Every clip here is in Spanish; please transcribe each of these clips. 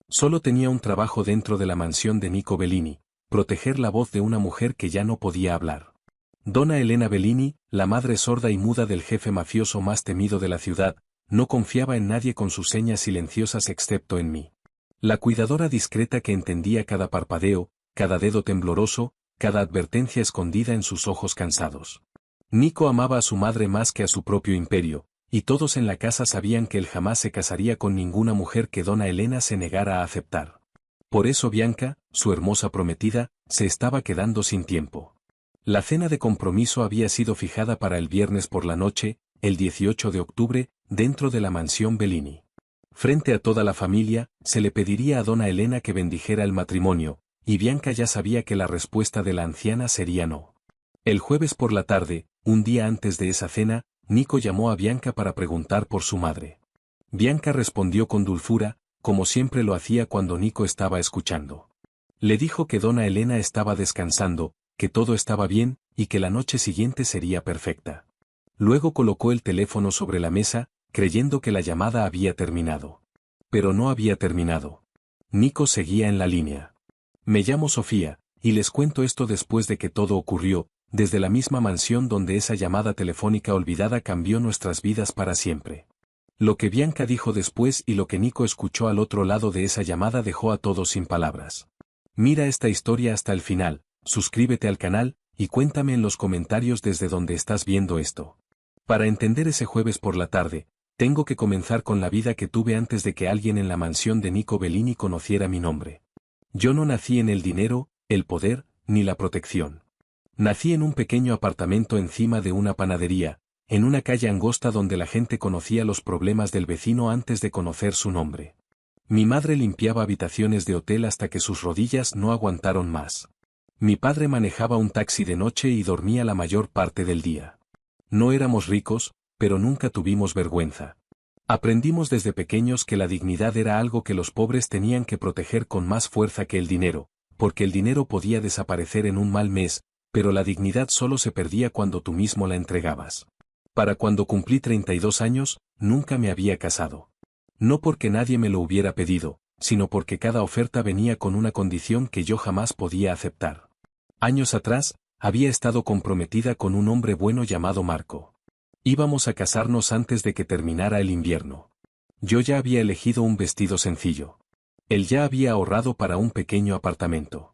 Solo tenía un trabajo dentro de la mansión de Nico Bellini, proteger la voz de una mujer que ya no podía hablar. Donna Elena Bellini, la madre sorda y muda del jefe mafioso más temido de la ciudad, no confiaba en nadie con sus señas silenciosas excepto en mí. La cuidadora discreta que entendía cada parpadeo, cada dedo tembloroso, cada advertencia escondida en sus ojos cansados. Nico amaba a su madre más que a su propio imperio, y todos en la casa sabían que él jamás se casaría con ninguna mujer que Donna Elena se negara a aceptar. Por eso Bianca, su hermosa prometida, se estaba quedando sin tiempo. La cena de compromiso había sido fijada para el viernes por la noche, el 18 de octubre, dentro de la mansión Bellini. Frente a toda la familia, se le pediría a Donna Elena que bendijera el matrimonio, y Bianca ya sabía que la respuesta de la anciana sería no. El jueves por la tarde, un día antes de esa cena, Nico llamó a Bianca para preguntar por su madre. Bianca respondió con dulzura, como siempre lo hacía cuando Nico estaba escuchando. Le dijo que Donna Elena estaba descansando, que todo estaba bien, y que la noche siguiente sería perfecta. Luego colocó el teléfono sobre la mesa, creyendo que la llamada había terminado. Pero no había terminado. Nico seguía en la línea. Me llamo Sofía, y les cuento esto después de que todo ocurrió, desde la misma mansión donde esa llamada telefónica olvidada cambió nuestras vidas para siempre. Lo que Bianca dijo después y lo que Nico escuchó al otro lado de esa llamada dejó a todos sin palabras. Mira esta historia hasta el final, suscríbete al canal, y cuéntame en los comentarios desde donde estás viendo esto. Para entender ese jueves por la tarde, tengo que comenzar con la vida que tuve antes de que alguien en la mansión de Nico Bellini conociera mi nombre. Yo no nací en el dinero, el poder, ni la protección. Nací en un pequeño apartamento encima de una panadería, en una calle angosta donde la gente conocía los problemas del vecino antes de conocer su nombre. Mi madre limpiaba habitaciones de hotel hasta que sus rodillas no aguantaron más. Mi padre manejaba un taxi de noche y dormía la mayor parte del día. No éramos ricos, pero nunca tuvimos vergüenza. Aprendimos desde pequeños que la dignidad era algo que los pobres tenían que proteger con más fuerza que el dinero, porque el dinero podía desaparecer en un mal mes, pero la dignidad solo se perdía cuando tú mismo la entregabas. Para cuando cumplí 32 años, nunca me había casado. No porque nadie me lo hubiera pedido, sino porque cada oferta venía con una condición que yo jamás podía aceptar. Años atrás, había estado comprometida con un hombre bueno llamado Marco. Íbamos a casarnos antes de que terminara el invierno. Yo ya había elegido un vestido sencillo. Él ya había ahorrado para un pequeño apartamento.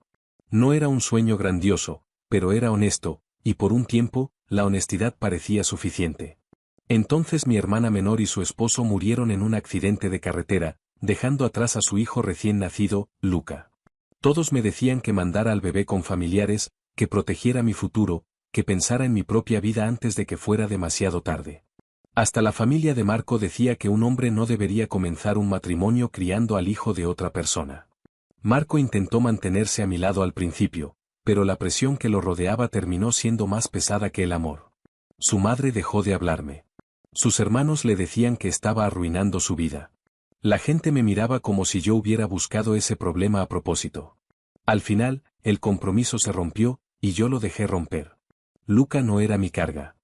No era un sueño grandioso, pero era honesto, y por un tiempo, la honestidad parecía suficiente. Entonces mi hermana menor y su esposo murieron en un accidente de carretera, dejando atrás a su hijo recién nacido, Luca. Todos me decían que mandara al bebé con familiares, que protegiera mi futuro, que pensara en mi propia vida antes de que fuera demasiado tarde. Hasta la familia de Marco decía que un hombre no debería comenzar un matrimonio criando al hijo de otra persona. Marco intentó mantenerse a mi lado al principio, pero la presión que lo rodeaba terminó siendo más pesada que el amor. Su madre dejó de hablarme. Sus hermanos le decían que estaba arruinando su vida. La gente me miraba como si yo hubiera buscado ese problema a propósito. Al final, el compromiso se rompió, y yo lo dejé romper. Luca no era mi carga.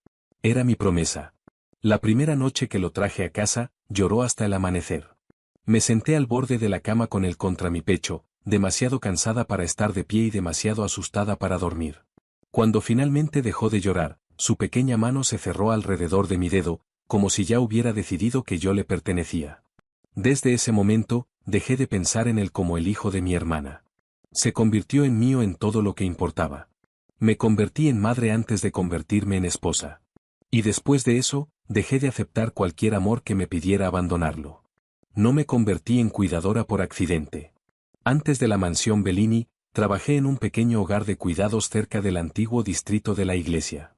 Era mi promesa. La primera noche que lo traje a casa, lloró hasta el amanecer. Me senté al borde de la cama con él contra mi pecho, demasiado cansada para estar de pie y demasiado asustada para dormir. Cuando finalmente dejó de llorar, su pequeña mano se cerró alrededor de mi dedo, como si ya hubiera decidido que yo le pertenecía. Desde ese momento, dejé de pensar en él como el hijo de mi hermana. Se convirtió en mío en todo lo que importaba. Me convertí en madre antes de convertirme en esposa. Y después de eso, dejé de aceptar cualquier amor que me pidiera abandonarlo. No me convertí en cuidadora por accidente. Antes de la mansión Bellini, trabajé en un pequeño hogar de cuidados cerca del antiguo distrito de la iglesia.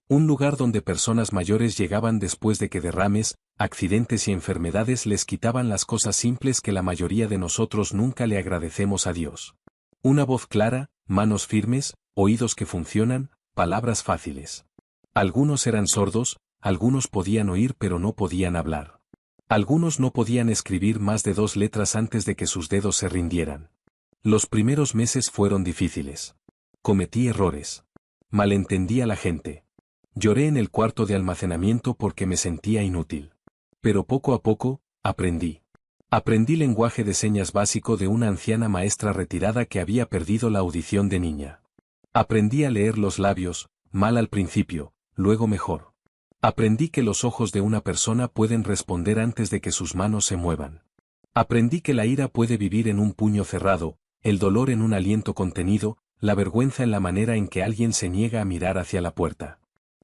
Un lugar donde personas mayores llegaban después de que derrames, accidentes y enfermedades les quitaban las cosas simples que la mayoría de nosotros nunca le agradecemos a Dios. Una voz clara, manos firmes, oídos que funcionan, palabras fáciles. Algunos eran sordos, algunos podían oír pero no podían hablar. Algunos no podían escribir más de 2 letras antes de que sus dedos se rindieran. Los primeros meses fueron difíciles. Cometí errores. Malentendí a la gente. Lloré en el cuarto de almacenamiento porque me sentía inútil. Pero poco a poco, aprendí. Aprendí lenguaje de señas básico de una anciana maestra retirada que había perdido la audición de niña. Aprendí a leer los labios, mal al principio, luego mejor. Aprendí que los ojos de una persona pueden responder antes de que sus manos se muevan. Aprendí que la ira puede vivir en un puño cerrado, el dolor en un aliento contenido, la vergüenza en la manera en que alguien se niega a mirar hacia la puerta.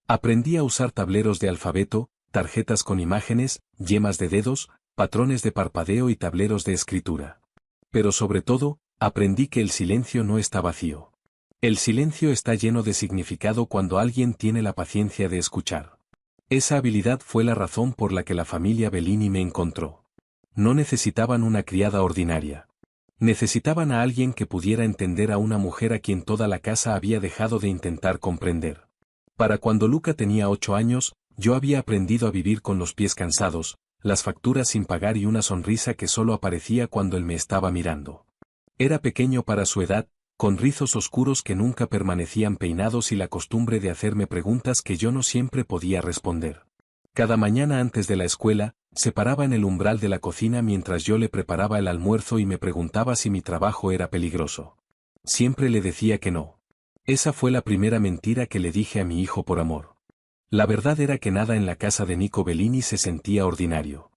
Aprendí a usar tableros de alfabeto, tarjetas con imágenes, yemas de dedos, patrones de parpadeo y tableros de escritura. Pero sobre todo, aprendí que el silencio no está vacío. El silencio está lleno de significado cuando alguien tiene la paciencia de escuchar. Esa habilidad fue la razón por la que la familia Bellini me encontró. No necesitaban una criada ordinaria. Necesitaban a alguien que pudiera entender a una mujer a quien toda la casa había dejado de intentar comprender. Para cuando Luca tenía 8 años, yo había aprendido a vivir con los pies cansados, las facturas sin pagar y una sonrisa que solo aparecía cuando él me estaba mirando. Era pequeño para su edad, con rizos oscuros que nunca permanecían peinados y la costumbre de hacerme preguntas que yo no siempre podía responder. Cada mañana antes de la escuela, se paraba en el umbral de la cocina mientras yo le preparaba el almuerzo y me preguntaba si mi trabajo era peligroso. Siempre le decía que no. Esa fue la primera mentira que le dije a mi hijo por amor. La verdad era que nada en la casa de Nico Bellini se sentía ordinario.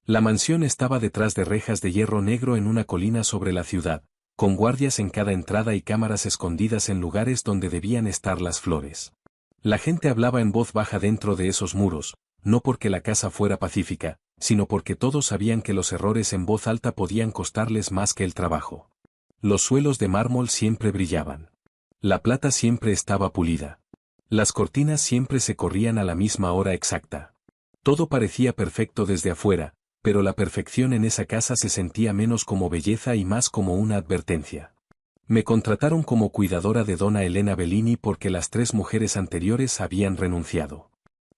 La mansión estaba detrás de rejas de hierro negro en una colina sobre la ciudad, con guardias en cada entrada y cámaras escondidas en lugares donde debían estar las flores. La gente hablaba en voz baja dentro de esos muros, no porque la casa fuera pacífica, sino porque todos sabían que los errores en voz alta podían costarles más que el trabajo. Los suelos de mármol siempre brillaban. La plata siempre estaba pulida. Las cortinas siempre se corrían a la misma hora exacta. Todo parecía perfecto desde afuera, pero la perfección en esa casa se sentía menos como belleza y más como una advertencia. Me contrataron como cuidadora de dona Elena Bellini porque las 3 mujeres anteriores habían renunciado.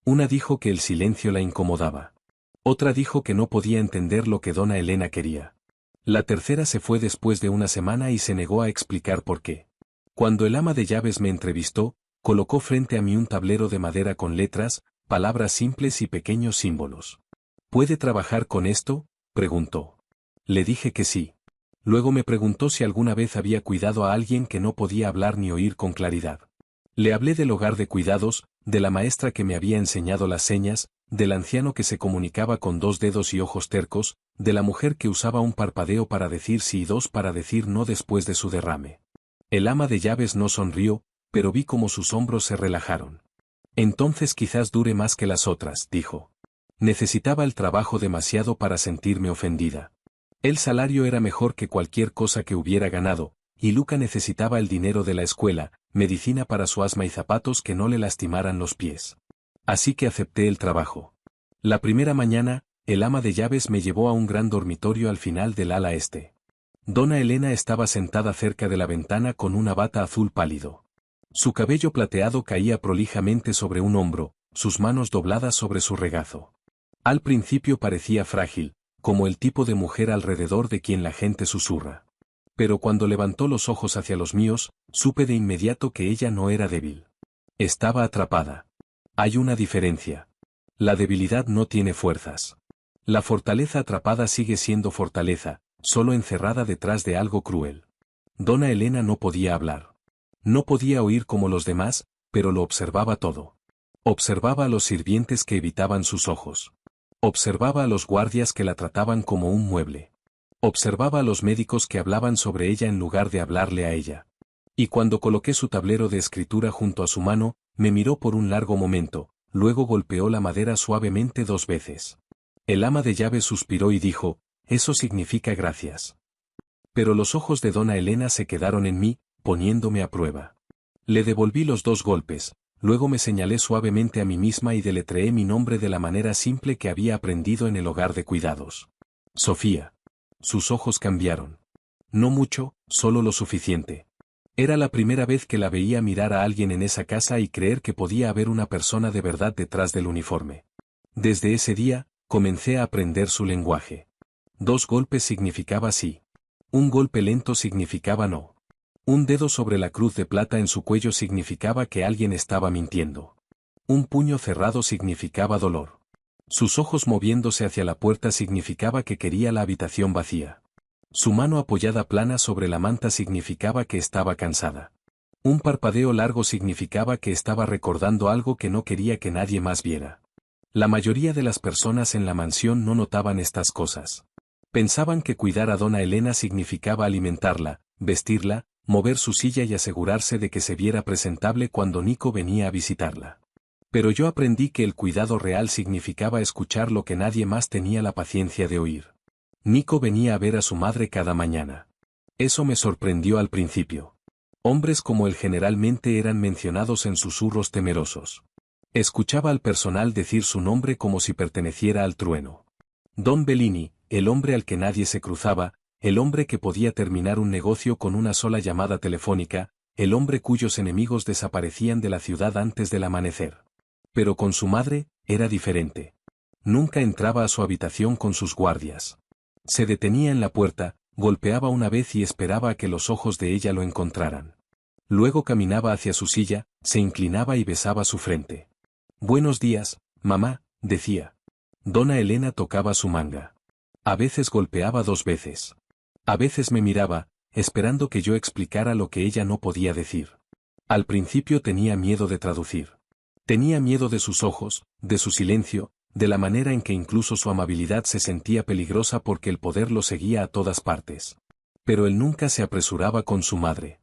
Una dijo que el silencio la incomodaba. Otra dijo que no podía entender lo que dona Elena quería. La tercera se fue después de una semana y se negó a explicar por qué. Cuando el ama de llaves me entrevistó, colocó frente a mí un tablero de madera con letras, palabras simples y pequeños símbolos. ¿Puede trabajar con esto?, preguntó. Le dije que sí. Luego me preguntó si alguna vez había cuidado a alguien que no podía hablar ni oír con claridad. Le hablé del hogar de cuidados, de la maestra que me había enseñado las señas, del anciano que se comunicaba con 2 dedos y ojos tercos, de la mujer que usaba un parpadeo para decir sí y 2 para decir no después de su derrame. El ama de llaves no sonrió, pero vi cómo sus hombros se relajaron. Entonces quizás dure más que las otras, dijo. Necesitaba el trabajo demasiado para sentirme ofendida. El salario era mejor que cualquier cosa que hubiera ganado, y Luca necesitaba el dinero de la escuela, medicina para su asma y zapatos que no le lastimaran los pies. Así que acepté el trabajo. La primera mañana, el ama de llaves me llevó a un gran dormitorio al final del ala este. Dona Elena estaba sentada cerca de la ventana con una bata azul pálido. Su cabello plateado caía prolijamente sobre un hombro, sus manos dobladas sobre su regazo. Al principio parecía frágil, como el tipo de mujer alrededor de quien la gente susurra. Pero cuando levantó los ojos hacia los míos, supe de inmediato que ella no era débil. Estaba atrapada. Hay una diferencia. La debilidad no tiene fuerzas. La fortaleza atrapada sigue siendo fortaleza, solo encerrada detrás de algo cruel. Dona Elena no podía hablar. No podía oír como los demás, pero lo observaba todo. Observaba a los sirvientes que evitaban sus ojos. Observaba a los guardias que la trataban como un mueble. Observaba a los médicos que hablaban sobre ella en lugar de hablarle a ella. Y cuando coloqué su tablero de escritura junto a su mano, me miró por un largo momento, luego golpeó la madera suavemente 2 veces. El ama de llaves suspiró y dijo, «Eso significa gracias». Pero los ojos de dona Elena se quedaron en mí, poniéndome a prueba. Le devolví los 2 golpes, luego me señalé suavemente a mí misma y deletreé mi nombre de la manera simple que había aprendido en el hogar de cuidados. Sofía. Sus ojos cambiaron. No mucho, solo lo suficiente. Era la primera vez que la veía mirar a alguien en esa casa y creer que podía haber una persona de verdad detrás del uniforme. Desde ese día, comencé a aprender su lenguaje. 2 golpes significaba sí. Un golpe lento significaba no. Un dedo sobre la cruz de plata en su cuello significaba que alguien estaba mintiendo. Un puño cerrado significaba dolor. Sus ojos moviéndose hacia la puerta significaba que quería la habitación vacía. Su mano apoyada plana sobre la manta significaba que estaba cansada. Un parpadeo largo significaba que estaba recordando algo que no quería que nadie más viera. La mayoría de las personas en la mansión no notaban estas cosas. Pensaban que cuidar a Dona Elena significaba alimentarla, vestirla, mover su silla y asegurarse de que se viera presentable cuando Nico venía a visitarla. Pero yo aprendí que el cuidado real significaba escuchar lo que nadie más tenía la paciencia de oír. Nico venía a ver a su madre cada mañana. Eso me sorprendió al principio. Hombres como él generalmente eran mencionados en susurros temerosos. Escuchaba al personal decir su nombre como si perteneciera al trueno. Don Bellini, el hombre al que nadie se cruzaba, el hombre que podía terminar un negocio con una sola llamada telefónica, el hombre cuyos enemigos desaparecían de la ciudad antes del amanecer. Pero con su madre, era diferente. Nunca entraba a su habitación con sus guardias. Se detenía en la puerta, golpeaba una vez y esperaba a que los ojos de ella lo encontraran. Luego caminaba hacia su silla, se inclinaba y besaba su frente. «Buenos días, mamá», decía. Dona Elena tocaba su manga. A veces golpeaba 2 veces. A veces me miraba, esperando que yo explicara lo que ella no podía decir. Al principio tenía miedo de traducir. Tenía miedo de sus ojos, de su silencio, de la manera en que incluso su amabilidad se sentía peligrosa porque el poder lo seguía a todas partes. Pero él nunca se apresuraba con su madre.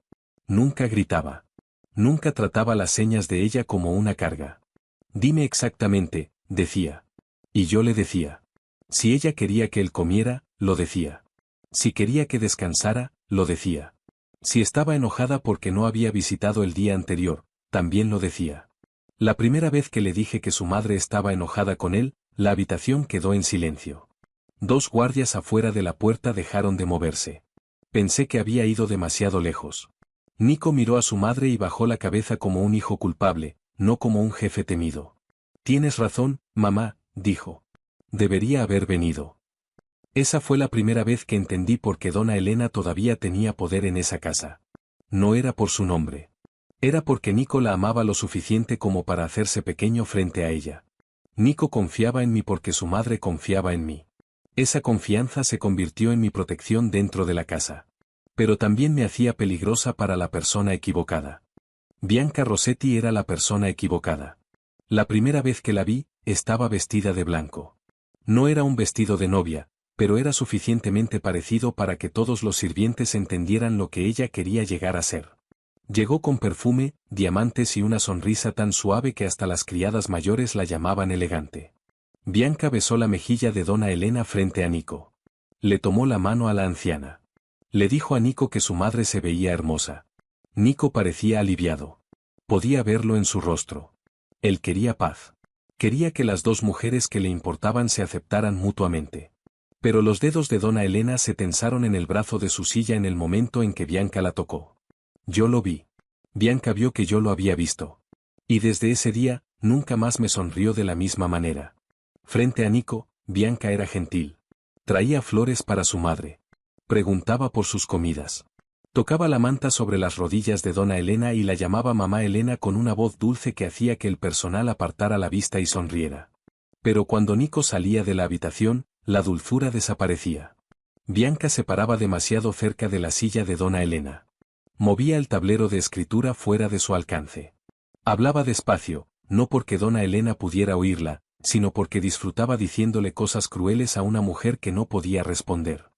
Nunca gritaba. Nunca trataba las señas de ella como una carga. «Dime exactamente», decía. Y yo le decía. Si ella quería que él comiera, lo decía. Si quería que descansara, lo decía. Si estaba enojada porque no había visitado el día anterior, también lo decía. La primera vez que le dije que su madre estaba enojada con él, la habitación quedó en silencio. 2 guardias afuera de la puerta dejaron de moverse. Pensé que había ido demasiado lejos. Nico miró a su madre y bajó la cabeza como un hijo culpable, no como un jefe temido. «Tienes razón, mamá», dijo. «Debería haber venido». Esa fue la primera vez que entendí por qué Dona Elena todavía tenía poder en esa casa. No era por su nombre. Era porque Nico la amaba lo suficiente como para hacerse pequeño frente a ella. Nico confiaba en mí porque su madre confiaba en mí. Esa confianza se convirtió en mi protección dentro de la casa. Pero también me hacía peligrosa para la persona equivocada. Bianca Rossetti era la persona equivocada. La primera vez que la vi, estaba vestida de blanco. No era un vestido de novia, pero era suficientemente parecido para que todos los sirvientes entendieran lo que ella quería llegar a ser. Llegó con perfume, diamantes y una sonrisa tan suave que hasta las criadas mayores la llamaban elegante. Bianca besó la mejilla de Dona Elena frente a Nico. Le tomó la mano a la anciana. Le dijo a Nico que su madre se veía hermosa. Nico parecía aliviado. Podía verlo en su rostro. Él quería paz. Quería que las 2 mujeres que le importaban se aceptaran mutuamente. Pero los dedos de Dona Elena se tensaron en el brazo de su silla en el momento en que Bianca la tocó. Yo lo vi. Bianca vio que yo lo había visto. Y desde ese día, nunca más me sonrió de la misma manera. Frente a Nico, Bianca era gentil. Traía flores para su madre. Preguntaba por sus comidas. Tocaba la manta sobre las rodillas de Dona Elena y la llamaba mamá Elena con una voz dulce que hacía que el personal apartara la vista y sonriera. Pero cuando Nico salía de la habitación, la dulzura desaparecía. Bianca se paraba demasiado cerca de la silla de Dona Elena. Movía el tablero de escritura fuera de su alcance. Hablaba despacio, no porque Dona Elena pudiera oírla, sino porque disfrutaba diciéndole cosas crueles a una mujer que no podía responder.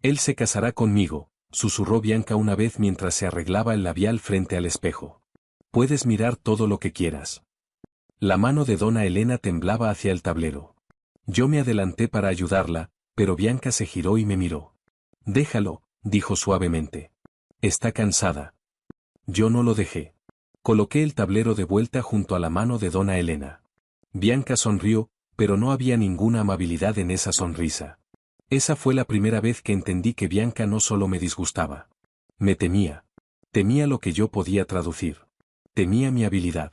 «Él se casará conmigo», susurró Bianca una vez mientras se arreglaba el labial frente al espejo. «Puedes mirar todo lo que quieras». La mano de Dona Elena temblaba hacia el tablero. Yo me adelanté para ayudarla, pero Bianca se giró y me miró. «Déjalo», dijo suavemente. «Está cansada». Yo no lo dejé. Coloqué el tablero de vuelta junto a la mano de Dona Elena. Bianca sonrió, pero no había ninguna amabilidad en esa sonrisa. Esa fue la primera vez que entendí que Bianca no solo me disgustaba. Me temía. Temía lo que yo podía traducir. Temía mi habilidad.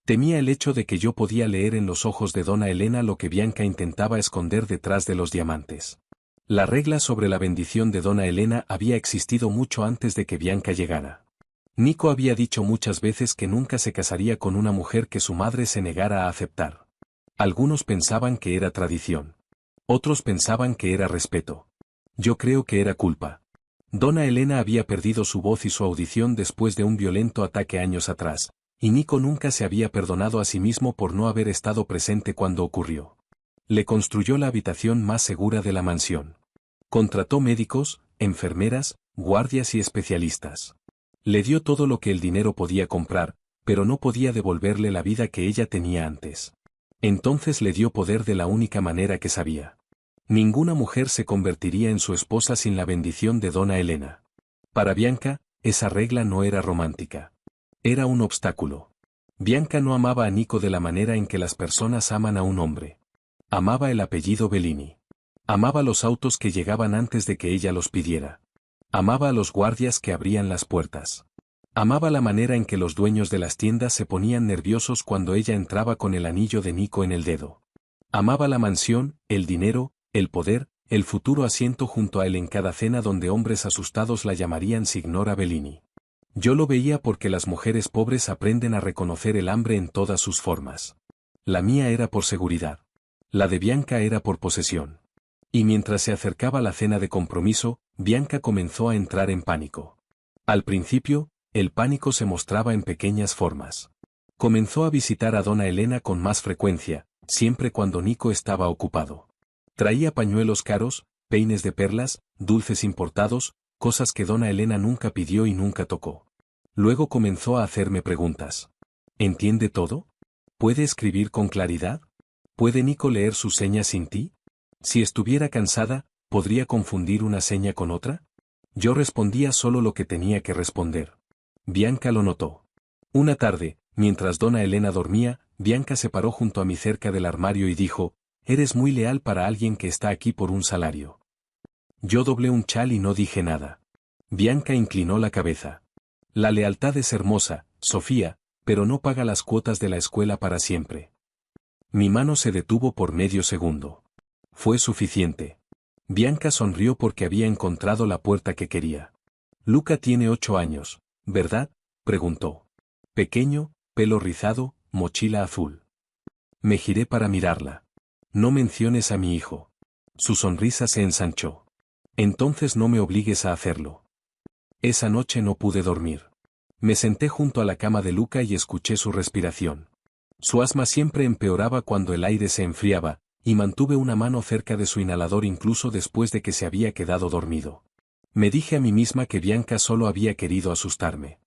Temía el hecho de que yo podía leer en los ojos de Dona Elena lo que Bianca intentaba esconder detrás de los diamantes. La regla sobre la bendición de Dona Elena había existido mucho antes de que Bianca llegara. Nico había dicho muchas veces que nunca se casaría con una mujer que su madre se negara a aceptar. Algunos pensaban que era tradición. Otros pensaban que era respeto. Yo creo que era culpa. Donna Elena había perdido su voz y su audición después de un violento ataque años atrás, y Nico nunca se había perdonado a sí mismo por no haber estado presente cuando ocurrió. Le construyó la habitación más segura de la mansión. Contrató médicos, enfermeras, guardias y especialistas. Le dio todo lo que el dinero podía comprar, pero no podía devolverle la vida que ella tenía antes. Entonces le dio poder de la única manera que sabía. Ninguna mujer se convertiría en su esposa sin la bendición de Donna Elena. Para Bianca, esa regla no era romántica. Era un obstáculo. Bianca no amaba a Nico de la manera en que las personas aman a un hombre. Amaba el apellido Bellini. Amaba los autos que llegaban antes de que ella los pidiera. Amaba a los guardias que abrían las puertas. Amaba la manera en que los dueños de las tiendas se ponían nerviosos cuando ella entraba con el anillo de Nico en el dedo. Amaba la mansión, el dinero, el poder, el futuro asiento junto a él en cada cena donde hombres asustados la llamarían Signora Bellini. Yo lo veía porque las mujeres pobres aprenden a reconocer el hambre en todas sus formas. La mía era por seguridad. La de Bianca era por posesión. Y mientras se acercaba la cena de compromiso, Bianca comenzó a entrar en pánico. Al principio, el pánico se mostraba en pequeñas formas. Comenzó a visitar a Donna Elena con más frecuencia, siempre cuando Nico estaba ocupado. Traía pañuelos caros, peines de perlas, dulces importados, cosas que Donna Elena nunca pidió y nunca tocó. Luego comenzó a hacerme preguntas. ¿Entiende todo? ¿Puede escribir con claridad? ¿Puede Nico leer sus señas sin ti? Si estuviera cansada, ¿podría confundir una seña con otra? Yo respondía solo lo que tenía que responder. Bianca lo notó. Una tarde, mientras Donna Elena dormía, Bianca se paró junto a mí cerca del armario y dijo, «Eres muy leal para alguien que está aquí por un salario». Yo doblé un chal y no dije nada. Bianca inclinó la cabeza. La lealtad es hermosa, Sofía, pero no paga las cuotas de la escuela para siempre. Mi mano se detuvo por medio segundo. Fue suficiente. Bianca sonrió porque había encontrado la puerta que quería. Luca tiene 8 años, ¿verdad?, preguntó. Pequeño, pelo rizado, mochila azul. Me giré para mirarla. No menciones a mi hijo. Su sonrisa se ensanchó. Entonces no me obligues a hacerlo. Esa noche no pude dormir. Me senté junto a la cama de Luca y escuché su respiración. Su asma siempre empeoraba cuando el aire se enfriaba, y mantuve una mano cerca de su inhalador incluso después de que se había quedado dormido. Me dije a mí misma que Bianca solo había querido asustarme.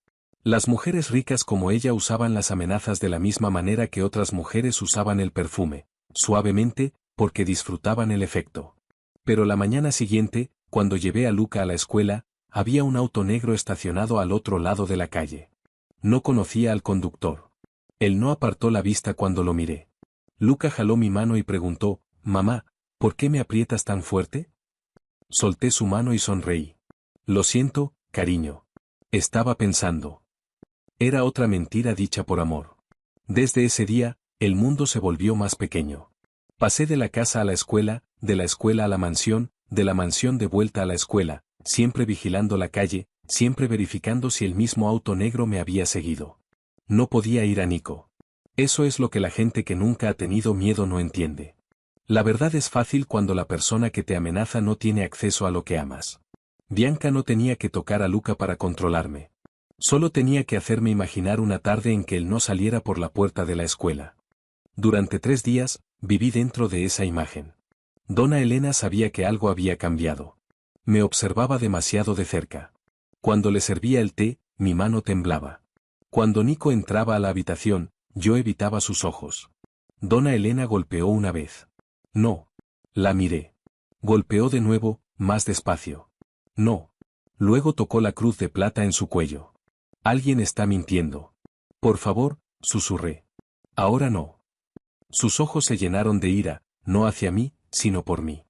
Las mujeres ricas como ella usaban las amenazas de la misma manera que otras mujeres usaban el perfume, suavemente, porque disfrutaban el efecto. Pero la mañana siguiente, cuando llevé a Luca a la escuela, había un auto negro estacionado al otro lado de la calle. No conocía al conductor. Él no apartó la vista cuando lo miré. Luca jaló mi mano y preguntó, «Mamá, ¿por qué me aprietas tan fuerte?» Solté su mano y sonreí. «Lo siento, cariño. Estaba pensando». Era otra mentira dicha por amor. Desde ese día, el mundo se volvió más pequeño. Pasé de la casa a la escuela, de la escuela a la mansión, de la mansión de vuelta a la escuela, siempre vigilando la calle, siempre verificando si el mismo auto negro me había seguido. No podía ir a Nico. Eso es lo que la gente que nunca ha tenido miedo no entiende. La verdad es fácil cuando la persona que te amenaza no tiene acceso a lo que amas. Bianca no tenía que tocar a Luca para controlarme. Solo tenía que hacerme imaginar una tarde en que él no saliera por la puerta de la escuela. Durante 3 días, viví dentro de esa imagen. Donna Elena sabía que algo había cambiado. Me observaba demasiado de cerca. Cuando le servía el té, mi mano temblaba. Cuando Nico entraba a la habitación, yo evitaba sus ojos. Donna Elena golpeó una vez. No. La miré. Golpeó de nuevo, más despacio. No. Luego tocó la cruz de plata en su cuello. Alguien está mintiendo. Por favor, susurré. Ahora no. Sus ojos se llenaron de ira, no hacia mí, sino por mí.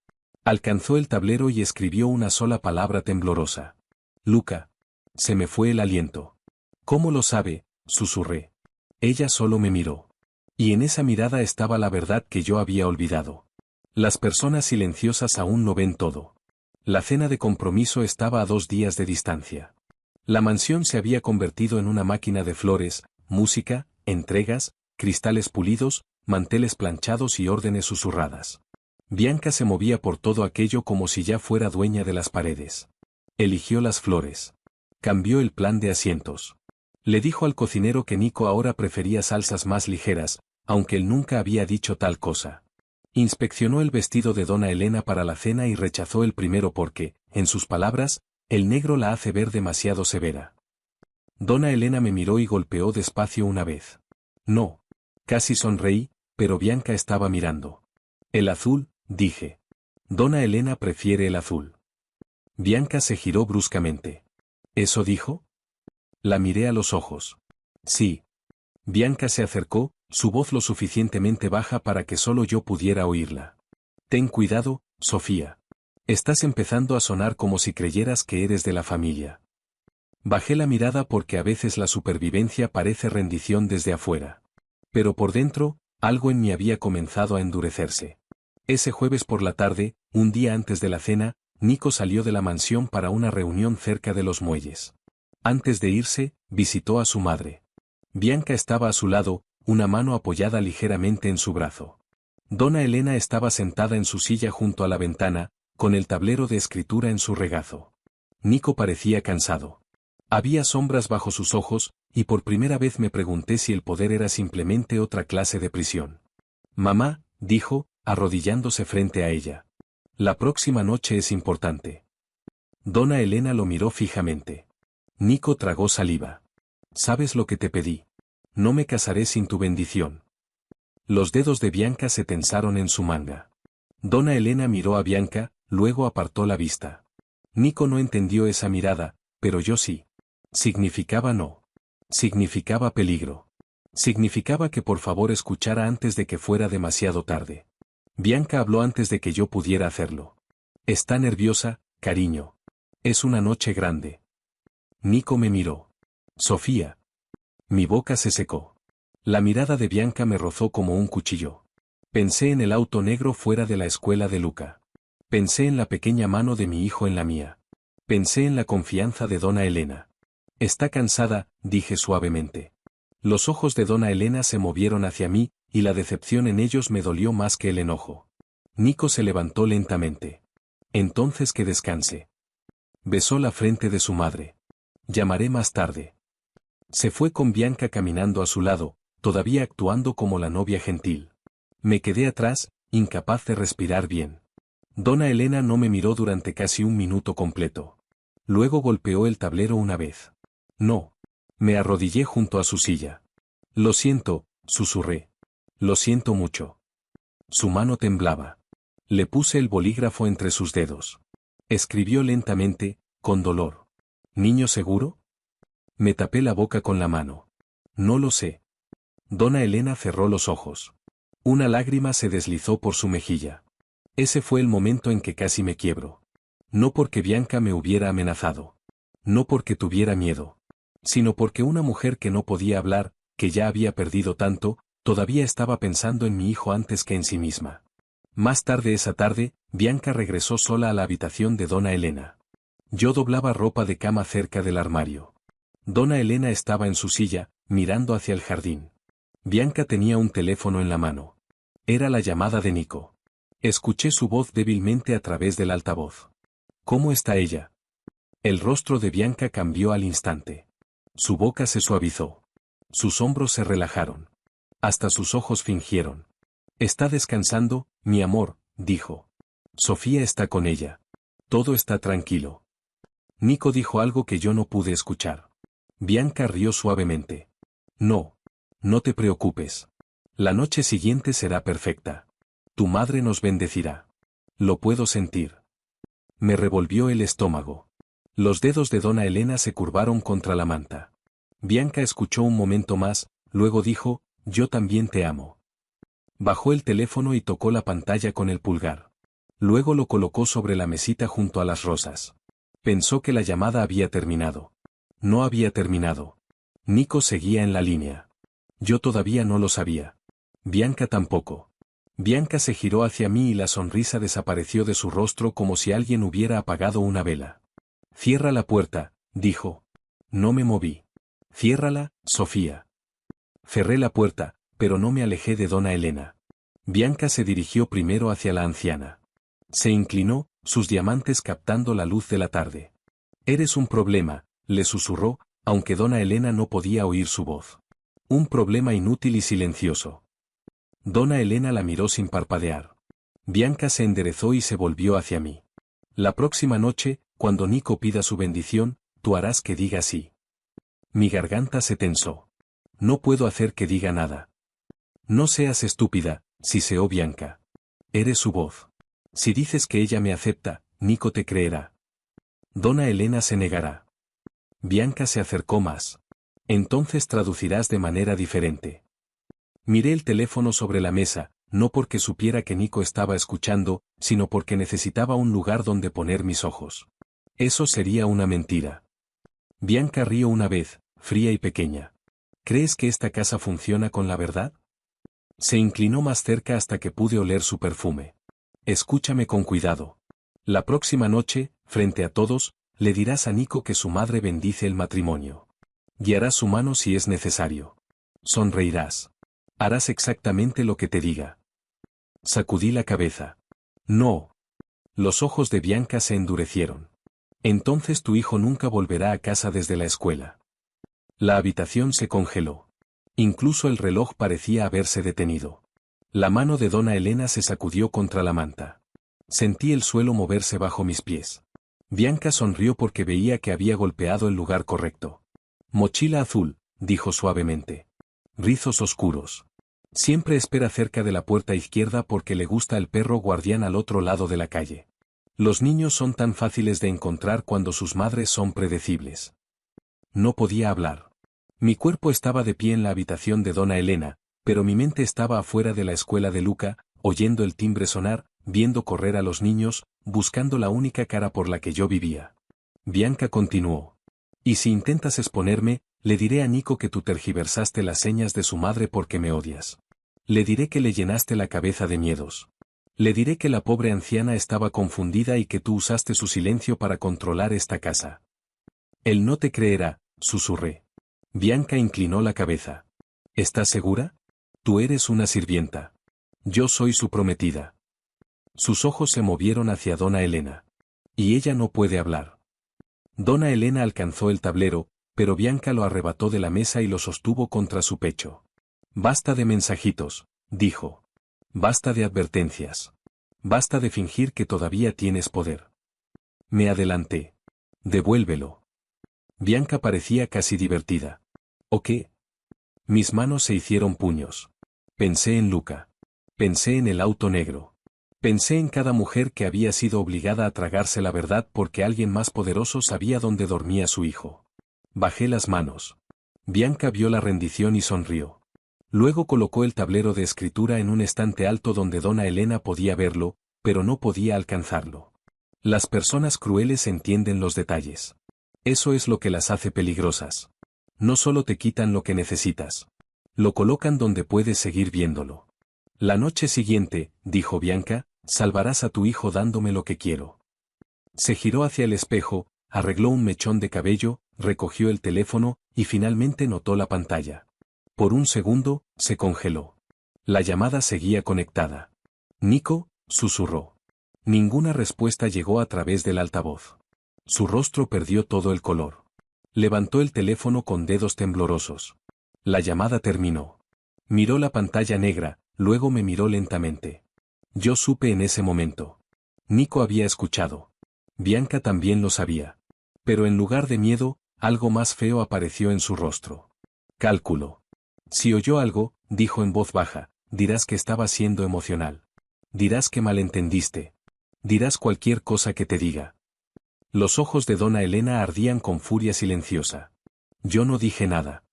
Alcanzó el tablero y escribió una sola palabra temblorosa. Luca. Se me fue el aliento. ¿Cómo lo sabe?, susurré. Ella solo me miró. Y en esa mirada estaba la verdad que yo había olvidado. Las personas silenciosas aún no ven todo. La cena de compromiso estaba a 2 días de distancia. La mansión se había convertido en una máquina de flores, música, entregas, cristales pulidos, manteles planchados y órdenes susurradas. Bianca se movía por todo aquello como si ya fuera dueña de las paredes. Eligió las flores. Cambió el plan de asientos. Le dijo al cocinero que Nico ahora prefería salsas más ligeras, aunque él nunca había dicho tal cosa. Inspeccionó el vestido de Dona Elena para la cena y rechazó el primero porque, en sus palabras, el negro la hace ver demasiado severa. Dona Elena me miró y golpeó despacio una vez. No. Casi sonreí, pero Bianca estaba mirando. El azul, dije. Dona Elena prefiere el azul. Bianca se giró bruscamente. ¿Eso dijo? La miré a los ojos. Sí. Bianca se acercó, su voz lo suficientemente baja para que solo yo pudiera oírla. Ten cuidado, Sofía. Estás empezando a sonar como si creyeras que eres de la familia. Bajé la mirada porque a veces la supervivencia parece rendición desde afuera. Pero por dentro, algo en mí había comenzado a endurecerse. Ese jueves por la tarde, un día antes de la cena, Nico salió de la mansión para una reunión cerca de los muelles. Antes de irse, visitó a su madre. Bianca estaba a su lado, una mano apoyada ligeramente en su brazo. Dona Elena estaba sentada en su silla junto a la ventana, con el tablero de escritura en su regazo. Nico parecía cansado. Había sombras bajo sus ojos, y por primera vez me pregunté si el poder era simplemente otra clase de prisión. Mamá, dijo, arrodillándose frente a ella. La próxima noche es importante. Dona Elena lo miró fijamente. Nico tragó saliva. ¿Sabes lo que te pedí? No me casaré sin tu bendición. Los dedos de Bianca se tensaron en su manga. Dona Elena miró a Bianca, luego apartó la vista. Nico no entendió esa mirada, pero yo sí. Significaba no. Significaba peligro. Significaba que por favor escuchara antes de que fuera demasiado tarde. Bianca habló antes de que yo pudiera hacerlo. Está nerviosa, cariño. Es una noche grande. Nico me miró. Sofía. Mi boca se secó. La mirada de Bianca me rozó como un cuchillo. Pensé en el auto negro fuera de la escuela de Luca. Pensé en la pequeña mano de mi hijo en la mía. Pensé en la confianza de Dona Elena. Está cansada, dije suavemente. Los ojos de Dona Elena se movieron hacia mí, y la decepción en ellos me dolió más que el enojo. Nico se levantó lentamente. Entonces que descanse. Besó la frente de su madre. Llamaré más tarde. Se fue con Bianca caminando a su lado, todavía actuando como la novia gentil. Me quedé atrás, incapaz de respirar bien. Dona Elena no me miró durante casi un minuto completo. Luego golpeó el tablero una vez. No. Me arrodillé junto a su silla. Lo siento, susurré. Lo siento mucho. Su mano temblaba. Le puse el bolígrafo entre sus dedos. Escribió lentamente, con dolor. ¿Niño seguro? Me tapé la boca con la mano. No lo sé. Dona Elena cerró los ojos. Una lágrima se deslizó por su mejilla. Ese fue el momento en que casi me quiebro. No porque Bianca me hubiera amenazado. No porque tuviera miedo. Sino porque una mujer que no podía hablar, que ya había perdido tanto, todavía estaba pensando en mi hijo antes que en sí misma. Más tarde esa tarde, Bianca regresó sola a la habitación de Dona Elena. Yo doblaba ropa de cama cerca del armario. Dona Elena estaba en su silla, mirando hacia el jardín. Bianca tenía un teléfono en la mano. Era la llamada de Nico. Escuché su voz débilmente a través del altavoz. ¿Cómo está ella? El rostro de Bianca cambió al instante. Su boca se suavizó. Sus hombros se relajaron. Hasta sus ojos fingieron. Está descansando, mi amor, dijo. Sofía está con ella. Todo está tranquilo. Nico dijo algo que yo no pude escuchar. Bianca rió suavemente. No. No te preocupes. La noche siguiente será perfecta. Tu madre nos bendecirá. Lo puedo sentir. Me revolvió el estómago. Los dedos de Dona Elena se curvaron contra la manta. Bianca escuchó un momento más, luego dijo, yo también te amo. Bajó el teléfono y tocó la pantalla con el pulgar. Luego lo colocó sobre la mesita junto a las rosas. Pensó que la llamada había terminado. No había terminado. Nico seguía en la línea. Yo todavía no lo sabía. Bianca tampoco. Bianca se giró hacia mí y la sonrisa desapareció de su rostro como si alguien hubiera apagado una vela. Cierra la puerta, dijo. No me moví. Ciérrala, Sofía. Cerré la puerta, pero no me alejé de dona Elena. Bianca se dirigió primero hacia la anciana. Se inclinó, sus diamantes captando la luz de la tarde. «Eres un problema», le susurró, aunque dona Elena no podía oír su voz. «Un problema inútil y silencioso». Dona Elena la miró sin parpadear. Bianca se enderezó y se volvió hacia mí. «La próxima noche, cuando Nico pida su bendición, tú harás que diga sí». Mi garganta se tensó. «No puedo hacer que diga nada». «No seas estúpida», siseó Bianca. «Eres su voz. Si dices que ella me acepta, Nico te creerá. Dona Elena se negará». Bianca se acercó más. «Entonces traducirás de manera diferente». Miré el teléfono sobre la mesa, no porque supiera que Nico estaba escuchando, sino porque necesitaba un lugar donde poner mis ojos. Eso sería una mentira. Bianca rió una vez, fría y pequeña. «¿Crees que esta casa funciona con la verdad?» Se inclinó más cerca hasta que pude oler su perfume. «Escúchame con cuidado. La próxima noche, frente a todos, le dirás a Nico que su madre bendice el matrimonio. Guiarás su mano si es necesario. Sonreirás. Harás exactamente lo que te diga». Sacudí la cabeza. «No». Los ojos de Bianca se endurecieron. «Entonces tu hijo nunca volverá a casa desde la escuela». La habitación se congeló. Incluso el reloj parecía haberse detenido. La mano de dona Elena se sacudió contra la manta. Sentí el suelo moverse bajo mis pies. Bianca sonrió porque veía que había golpeado el lugar correcto. «Mochila azul», dijo suavemente. «Rizos oscuros. Siempre espera cerca de la puerta izquierda porque le gusta el perro guardián al otro lado de la calle. Los niños son tan fáciles de encontrar cuando sus madres son predecibles». No podía hablar. Mi cuerpo estaba de pie en la habitación de dona Elena, pero mi mente estaba afuera de la escuela de Luca, oyendo el timbre sonar, viendo correr a los niños, buscando la única cara por la que yo vivía. Bianca continuó. «Y si intentas exponerme, le diré a Nico que tú tergiversaste las señas de su madre porque me odias. Le diré que le llenaste la cabeza de miedos. Le diré que la pobre anciana estaba confundida y que tú usaste su silencio para controlar esta casa». «Él no te creerá», susurré. Bianca inclinó la cabeza. «¿Estás segura? Tú eres una sirvienta. Yo soy su prometida». Sus ojos se movieron hacia dona Elena. «Y ella no puede hablar». Dona Elena alcanzó el tablero, pero Bianca lo arrebató de la mesa y lo sostuvo contra su pecho. «Basta de mensajitos», dijo. «Basta de advertencias. Basta de fingir que todavía tienes poder». Me adelanté. «Devuélvelo». Bianca parecía casi divertida. «¿O qué?». Mis manos se hicieron puños. Pensé en Luca. Pensé en el auto negro. Pensé en cada mujer que había sido obligada a tragarse la verdad porque alguien más poderoso sabía dónde dormía su hijo. Bajé las manos. Bianca vio la rendición y sonrió. Luego colocó el tablero de escritura en un estante alto donde dona Elena podía verlo, pero no podía alcanzarlo. Las personas crueles entienden los detalles. Eso es lo que las hace peligrosas. No solo te quitan lo que necesitas. Lo colocan donde puedes seguir viéndolo. «La noche siguiente», dijo Bianca, «salvarás a tu hijo dándome lo que quiero». Se giró hacia el espejo, arregló un mechón de cabello, recogió el teléfono, y finalmente notó la pantalla. Por un segundo, se congeló. La llamada seguía conectada. «Nico», susurró. Ninguna respuesta llegó a través del altavoz. Su rostro perdió todo el color. Levantó el teléfono con dedos temblorosos. La llamada terminó. Miró la pantalla negra, luego me miró lentamente. Yo supe en ese momento. Nico había escuchado. Bianca también lo sabía. Pero en lugar de miedo, algo más feo apareció en su rostro. «Cálculo. Si oyó algo», dijo en voz baja, «dirás que estaba siendo emocional. Dirás que malentendiste. Dirás cualquier cosa que te diga». Los ojos de dona Elena ardían con furia silenciosa. Yo no dije nada.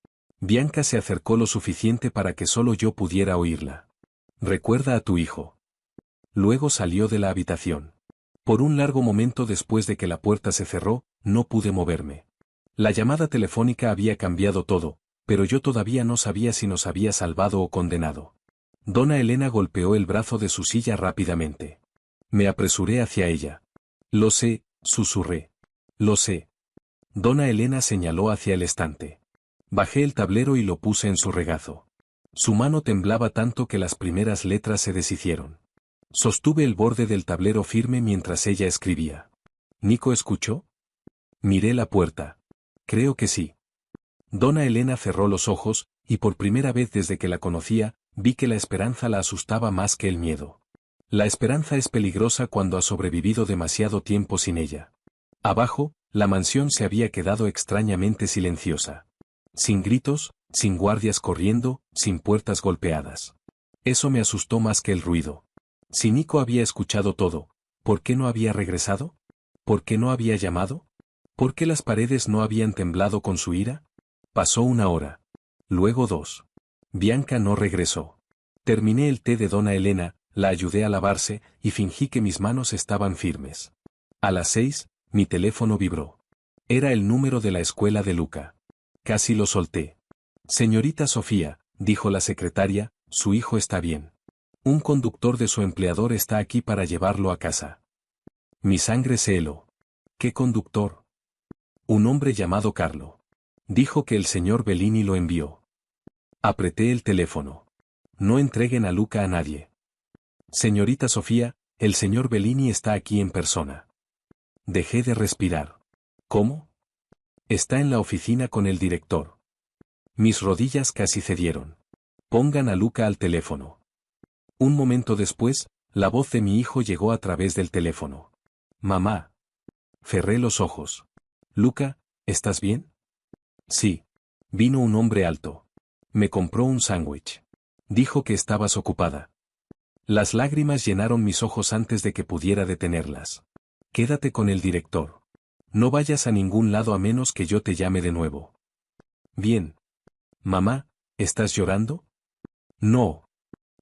Bianca se acercó lo suficiente para que solo yo pudiera oírla. «Recuerda a tu hijo». Luego salió de la habitación. Por un largo momento después de que la puerta se cerró, no pude moverme. La llamada telefónica había cambiado todo, pero yo todavía no sabía si nos había salvado o condenado. Dona Elena golpeó el brazo de su silla rápidamente. Me apresuré hacia ella. «Lo sé», susurré. «Lo sé». Dona Elena señaló hacia el estante. Bajé el tablero y lo puse en su regazo. Su mano temblaba tanto que las primeras letras se deshicieron. Sostuve el borde del tablero firme mientras ella escribía. ¿Nico escuchó? Miré la puerta. Creo que sí. Dona Elena cerró los ojos, y por primera vez desde que la conocía, vi que la esperanza la asustaba más que el miedo. La esperanza es peligrosa cuando ha sobrevivido demasiado tiempo sin ella. Abajo, la mansión se había quedado extrañamente silenciosa. Sin gritos, sin guardias corriendo, sin puertas golpeadas. Eso me asustó más que el ruido. Si Nico había escuchado todo, ¿por qué no había regresado? ¿Por qué no había llamado? ¿Por qué las paredes no habían temblado con su ira? Pasó 1 hora. Luego 2. Bianca no regresó. Terminé el té de Dona Elena, la ayudé a lavarse, y fingí que mis manos estaban firmes. A las 6, mi teléfono vibró. Era el número de la escuela de Luca. Casi lo solté. Señorita Sofía, dijo la secretaria, su hijo está bien. Un conductor de su empleador está aquí para llevarlo a casa. Mi sangre se heló. ¿Qué conductor? Un hombre llamado Carlo. Dijo que el señor Bellini lo envió. Apreté el teléfono. No entreguen a Luca a nadie. Señorita Sofía, el señor Bellini está aquí en persona. Dejé de respirar. ¿Cómo? Está en la oficina con el director. Mis rodillas casi cedieron. Pongan a Luca al teléfono. Un momento después, la voz de mi hijo llegó a través del teléfono. Mamá. Cerré los ojos. Luca, ¿estás bien? Sí. Vino un hombre alto. Me compró un sándwich. Dijo que estabas ocupada. Las lágrimas llenaron mis ojos antes de que pudiera detenerlas. Quédate con el director. No vayas a ningún lado a menos que yo te llame de nuevo. Bien. Mamá, ¿estás llorando? No.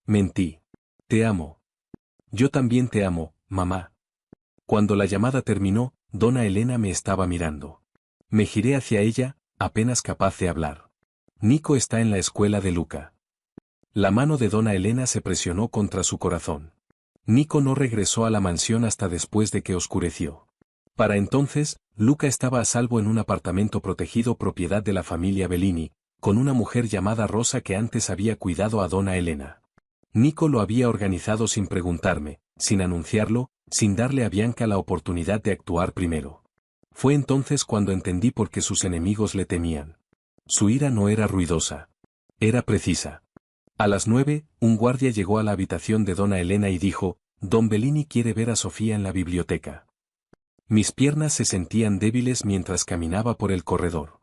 Mentí. Te amo. Yo también te amo, mamá. Cuando la llamada terminó, Dona Elena me estaba mirando. Me giré hacia ella, apenas capaz de hablar. Nico está en la escuela de Luca. La mano de Dona Elena se presionó contra su corazón. Nico no regresó a la mansión hasta después de que oscureció. Para entonces, Luca estaba a salvo en un apartamento protegido propiedad de la familia Bellini, con una mujer llamada Rosa que antes había cuidado a Dona Elena. Nico lo había organizado sin preguntarme, sin anunciarlo, sin darle a Bianca la oportunidad de actuar primero. Fue entonces cuando entendí por qué sus enemigos le temían. Su ira no era ruidosa. Era precisa. A las 9, un guardia llegó a la habitación de Dona Elena y dijo, Don Bellini quiere ver a Sofía en la biblioteca. Mis piernas se sentían débiles mientras caminaba por el corredor.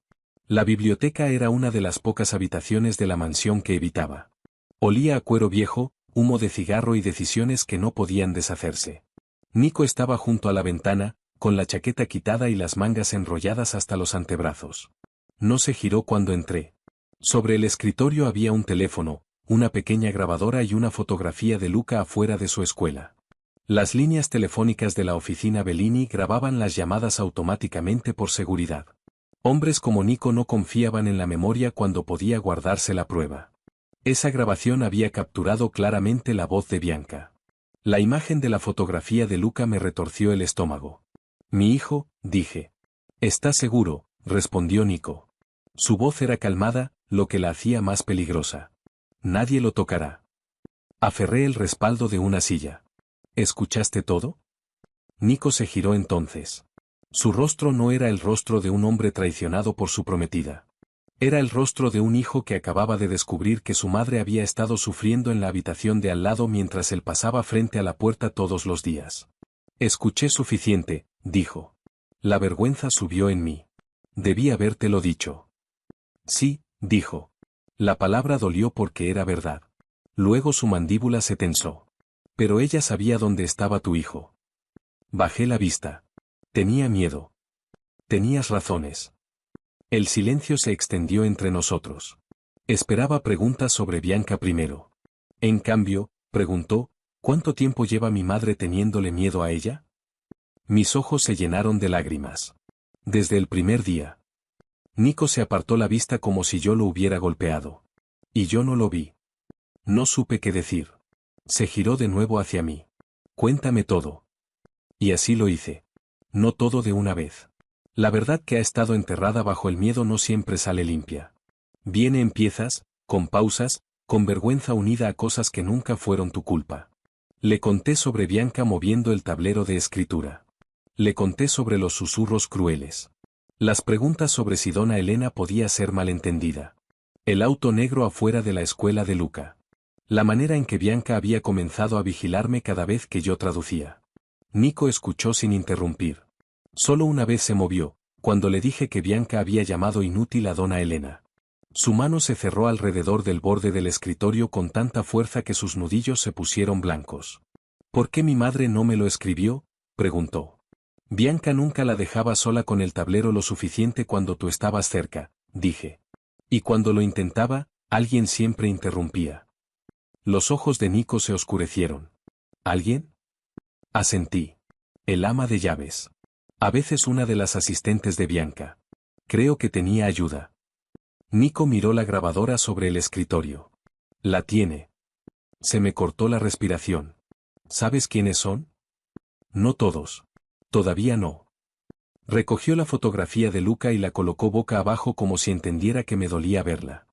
La biblioteca era una de las pocas habitaciones de la mansión que evitaba. Olía a cuero viejo, humo de cigarro y decisiones que no podían deshacerse. Nico estaba junto a la ventana, con la chaqueta quitada y las mangas enrolladas hasta los antebrazos. No se giró cuando entré. Sobre el escritorio había un teléfono, una pequeña grabadora y una fotografía de Luca afuera de su escuela. Las líneas telefónicas de la oficina Bellini grababan las llamadas automáticamente por seguridad. Hombres como Nico no confiaban en la memoria cuando podía guardarse la prueba. Esa grabación había capturado claramente la voz de Bianca. La imagen de la fotografía de Luca me retorció el estómago. Mi hijo, dije. ¿Estás seguro?, respondió Nico. Su voz era calmada, lo que la hacía más peligrosa. Nadie lo tocará. Aferré el respaldo de una silla. ¿Escuchaste todo? Nico se giró entonces. Su rostro no era el rostro de un hombre traicionado por su prometida. Era el rostro de un hijo que acababa de descubrir que su madre había estado sufriendo en la habitación de al lado mientras él pasaba frente a la puerta todos los días. Escuché suficiente, dijo. La vergüenza subió en mí. Debí habértelo dicho. Sí, dijo. La palabra dolió porque era verdad. Luego su mandíbula se tensó. Pero ella sabía dónde estaba tu hijo. Bajé la vista. Tenía miedo. Tenías razones. El silencio se extendió entre nosotros. Esperaba preguntas sobre Bianca primero. En cambio, preguntó, ¿cuánto tiempo lleva mi madre teniéndole miedo a ella? Mis ojos se llenaron de lágrimas. Desde el primer día. Nico se apartó la vista como si yo lo hubiera golpeado. Y yo no lo vi. No supe qué decir. Se giró de nuevo hacia mí. Cuéntame todo. Y así lo hice. No todo de una vez. La verdad que ha estado enterrada bajo el miedo no siempre sale limpia. Viene en piezas, con pausas, con vergüenza unida a cosas que nunca fueron tu culpa. Le conté sobre Bianca moviendo el tablero de escritura. Le conté sobre los susurros crueles. Las preguntas sobre si Dona Elena podía ser malentendida. El auto negro afuera de la escuela de Luca. La manera en que Bianca había comenzado a vigilarme cada vez que yo traducía. Nico escuchó sin interrumpir. Solo una vez se movió, cuando le dije que Bianca había llamado inútil a Dona Elena. Su mano se cerró alrededor del borde del escritorio con tanta fuerza que sus nudillos se pusieron blancos. ¿Por qué mi madre no me lo escribió?, preguntó. Bianca nunca la dejaba sola con el tablero lo suficiente cuando tú estabas cerca, dije. Y cuando lo intentaba, alguien siempre interrumpía. Los ojos de Nico se oscurecieron. ¿Alguien? Asentí. El ama de llaves. A veces una de las asistentes de Bianca. Creo que tenía ayuda. Nico miró la grabadora sobre el escritorio. La tiene. Se me cortó la respiración. ¿Sabes quiénes son? No todos. Todavía no. Recogió la fotografía de Luca y la colocó boca abajo como si entendiera que me dolía verla.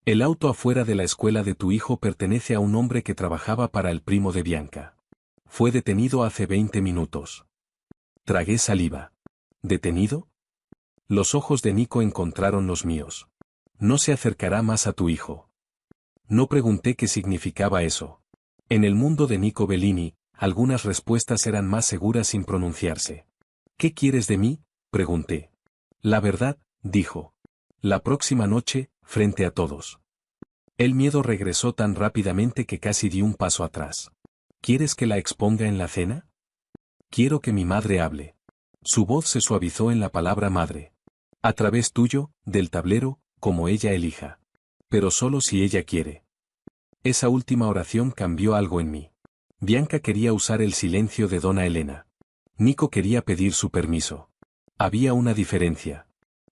El auto afuera de la escuela de tu hijo pertenece a un hombre que trabajaba para el primo de Bianca. Fue detenido hace 20 minutos. Tragué saliva. ¿Detenido? Los ojos de Nico encontraron los míos. No se acercará más a tu hijo. No pregunté qué significaba eso. En el mundo de Nico Bellini, algunas respuestas eran más seguras sin pronunciarse. ¿Qué quieres de mí?, pregunté. La verdad, dijo. La próxima noche, frente a todos. El miedo regresó tan rápidamente que casi di un paso atrás. ¿Quieres que la exponga en la cena? Quiero que mi madre hable. Su voz se suavizó en la palabra madre. A través tuyo, del tablero, como ella elija. Pero solo si ella quiere. Esa última oración cambió algo en mí. Bianca quería usar el silencio de Dona Elena. Nico quería pedir su permiso. Había una diferencia.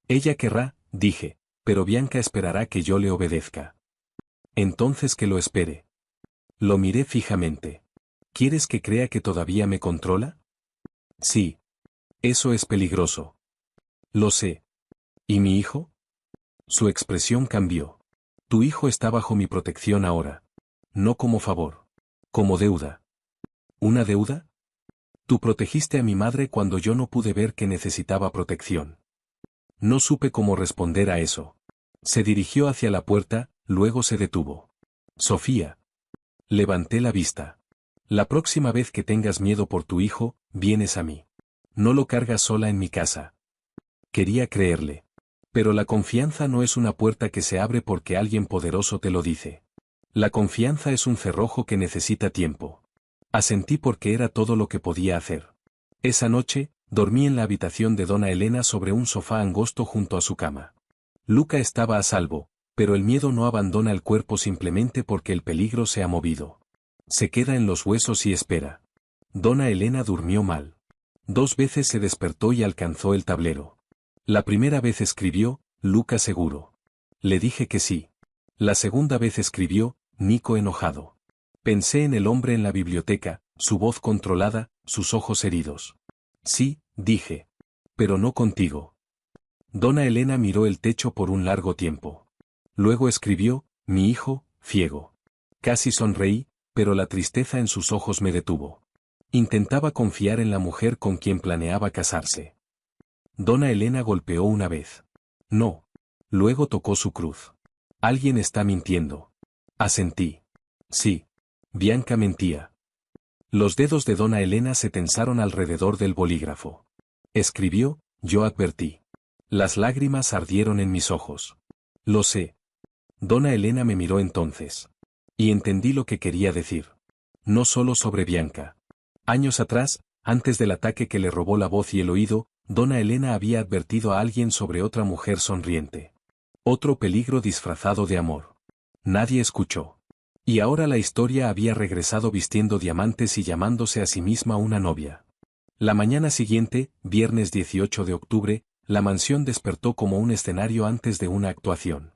Ella querrá, dije, pero Bianca esperará que yo le obedezca. Entonces que lo espere. Lo miré fijamente. ¿Quieres que crea que todavía me controla? Sí. Eso es peligroso. Lo sé. ¿Y mi hijo? Su expresión cambió. Tu hijo está bajo mi protección ahora. No como favor. Como deuda. ¿Una deuda? Tú protegiste a mi madre cuando yo no pude ver que necesitaba protección. No supe cómo responder a eso. Se dirigió hacia la puerta, luego se detuvo. Sofía. Levanté la vista. La próxima vez que tengas miedo por tu hijo, vienes a mí. No lo cargas sola en mi casa. Quería creerle. Pero la confianza no es una puerta que se abre porque alguien poderoso te lo dice. La confianza es un cerrojo que necesita tiempo. Asentí porque era todo lo que podía hacer. Esa noche, dormí en la habitación de Dona Elena sobre un sofá angosto junto a su cama. Luca estaba a salvo, pero el miedo no abandona el cuerpo simplemente porque el peligro se ha movido. Se queda en los huesos y espera. Dona Elena durmió mal. 2 veces se despertó y alcanzó el tablero. La primera vez escribió, Luca seguro. Le dije que sí. La segunda vez escribió, Nico enojado. Pensé en el hombre en la biblioteca, su voz controlada, sus ojos heridos. Sí, dije. Pero no contigo. Dona Elena miró el techo por un largo tiempo. Luego escribió, mi hijo, ciego. Casi sonreí, pero la tristeza en sus ojos me detuvo. Intentaba confiar en la mujer con quien planeaba casarse. Dona Elena golpeó una vez. No. Luego tocó su cruz. Alguien está mintiendo. Asentí. Sí. Bianca mentía. Los dedos de Dona Elena se tensaron alrededor del bolígrafo. Escribió, yo advertí. Las lágrimas ardieron en mis ojos. Lo sé. Dona Elena me miró entonces. Y entendí lo que quería decir. No solo sobre Bianca. Años atrás, antes del ataque que le robó la voz y el oído, Dona Elena había advertido a alguien sobre otra mujer sonriente. Otro peligro disfrazado de amor. Nadie escuchó. Y ahora la historia había regresado vistiendo diamantes y llamándose a sí misma una novia. La mañana siguiente, viernes 18 de octubre, la mansión despertó como un escenario antes de una actuación.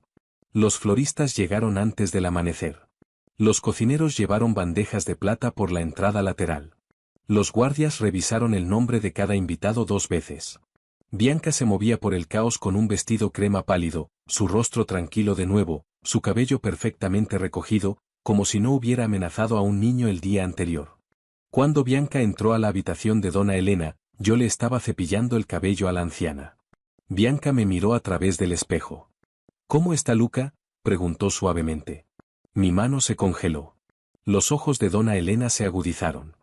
Los floristas llegaron antes del amanecer. Los cocineros llevaron bandejas de plata por la entrada lateral. Los guardias revisaron el nombre de cada invitado 2 veces. Bianca se movía por el caos con un vestido crema pálido, su rostro tranquilo de nuevo, su cabello perfectamente recogido, como si no hubiera amenazado a un niño el día anterior. Cuando Bianca entró a la habitación de dona Elena, yo le estaba cepillando el cabello a la anciana. Bianca me miró a través del espejo. ¿Cómo está Luca?, preguntó suavemente. Mi mano se congeló. Los ojos de dona Elena se agudizaron.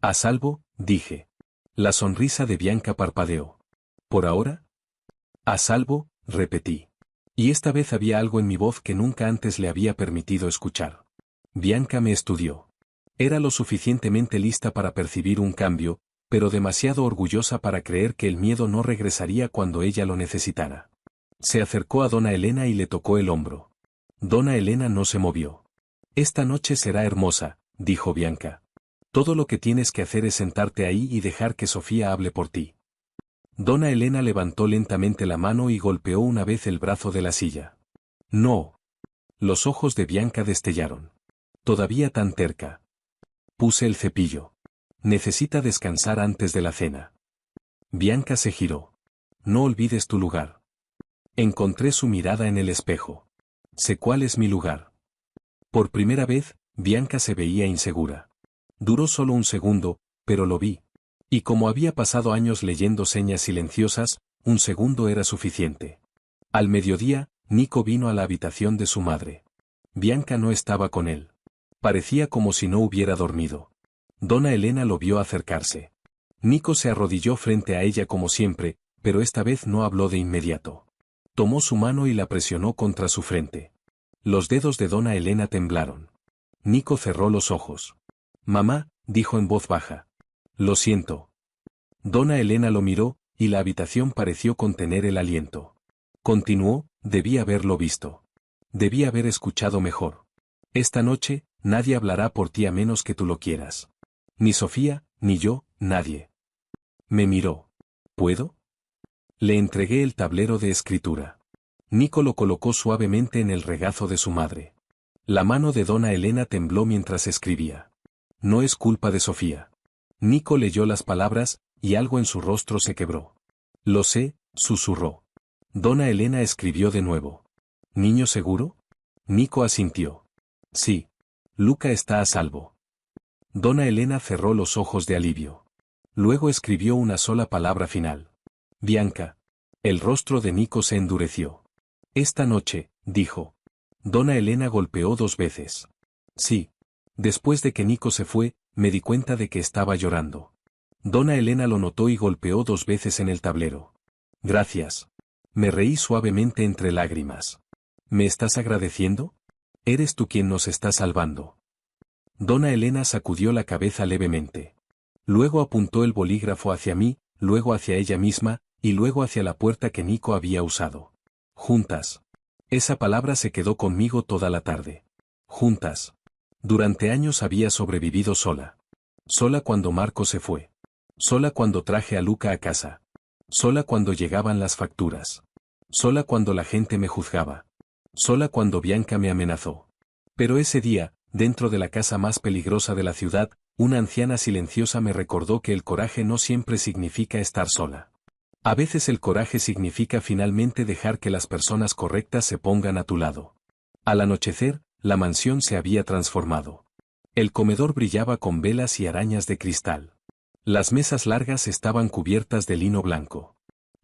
A salvo, dije. La sonrisa de Bianca parpadeó. ¿Por ahora? A salvo, repetí. Y esta vez había algo en mi voz que nunca antes le había permitido escuchar. Bianca me estudió. Era lo suficientemente lista para percibir un cambio, pero demasiado orgullosa para creer que el miedo no regresaría cuando ella lo necesitara. Se acercó a dona Elena y le tocó el hombro. Dona Elena no se movió. Esta noche será hermosa, dijo Bianca. Todo lo que tienes que hacer es sentarte ahí y dejar que Sofía hable por ti. Dona Elena levantó lentamente la mano y golpeó una vez el brazo de la silla. No. Los ojos de Bianca destellaron. Todavía tan terca. Puse el cepillo. Necesita descansar antes de la cena. Bianca se giró. No olvides tu lugar. Encontré su mirada en el espejo. Sé cuál es mi lugar. Por primera vez, Bianca se veía insegura. Duró solo un segundo, pero lo vi. Y como había pasado años leyendo señas silenciosas, un segundo era suficiente. Al mediodía, Nico vino a la habitación de su madre. Bianca no estaba con él. Parecía como si no hubiera dormido. Dona Elena lo vio acercarse. Nico se arrodilló frente a ella como siempre, pero esta vez no habló de inmediato. Tomó su mano y la presionó contra su frente. Los dedos de dona Elena temblaron. Nico cerró los ojos. Mamá, dijo en voz baja. Lo siento. Dona Elena lo miró, y la habitación pareció contener el aliento. Continuó, debí haberlo visto. Debí haber escuchado mejor. Esta noche, nadie hablará por ti a menos que tú lo quieras. Ni Sofía, ni yo, nadie. Me miró. ¿Puedo? Le entregué el tablero de escritura. Nico lo colocó suavemente en el regazo de su madre. La mano de dona Elena tembló mientras escribía. No es culpa de Sofía. Nico leyó las palabras, y algo en su rostro se quebró. Lo sé, susurró. Dona Elena escribió de nuevo. ¿Niño seguro? Nico asintió. Sí. Luca está a salvo. Dona Elena cerró los ojos de alivio. Luego escribió una sola palabra final. Bianca. El rostro de Nico se endureció. Esta noche, dijo. Dona Elena golpeó 2 veces. Sí. Después de que Nico se fue, me di cuenta de que estaba llorando. Dona Elena lo notó y golpeó 2 veces en el tablero. Gracias. Me reí suavemente entre lágrimas. ¿Me estás agradeciendo? Eres tú quien nos está salvando. Dona Elena sacudió la cabeza levemente. Luego apuntó el bolígrafo hacia mí, luego hacia ella misma, y luego hacia la puerta que Nico había usado. Juntas. Esa palabra se quedó conmigo toda la tarde. Juntas. Durante años había sobrevivido sola. Sola cuando Marco se fue. Sola cuando traje a Luca a casa. Sola cuando llegaban las facturas. Sola cuando la gente me juzgaba. Sola cuando Bianca me amenazó. Pero ese día, dentro de la casa más peligrosa de la ciudad, una anciana silenciosa me recordó que el coraje no siempre significa estar sola. A veces el coraje significa finalmente dejar que las personas correctas se pongan a tu lado. Al anochecer, la mansión se había transformado. El comedor brillaba con velas y arañas de cristal. Las mesas largas estaban cubiertas de lino blanco.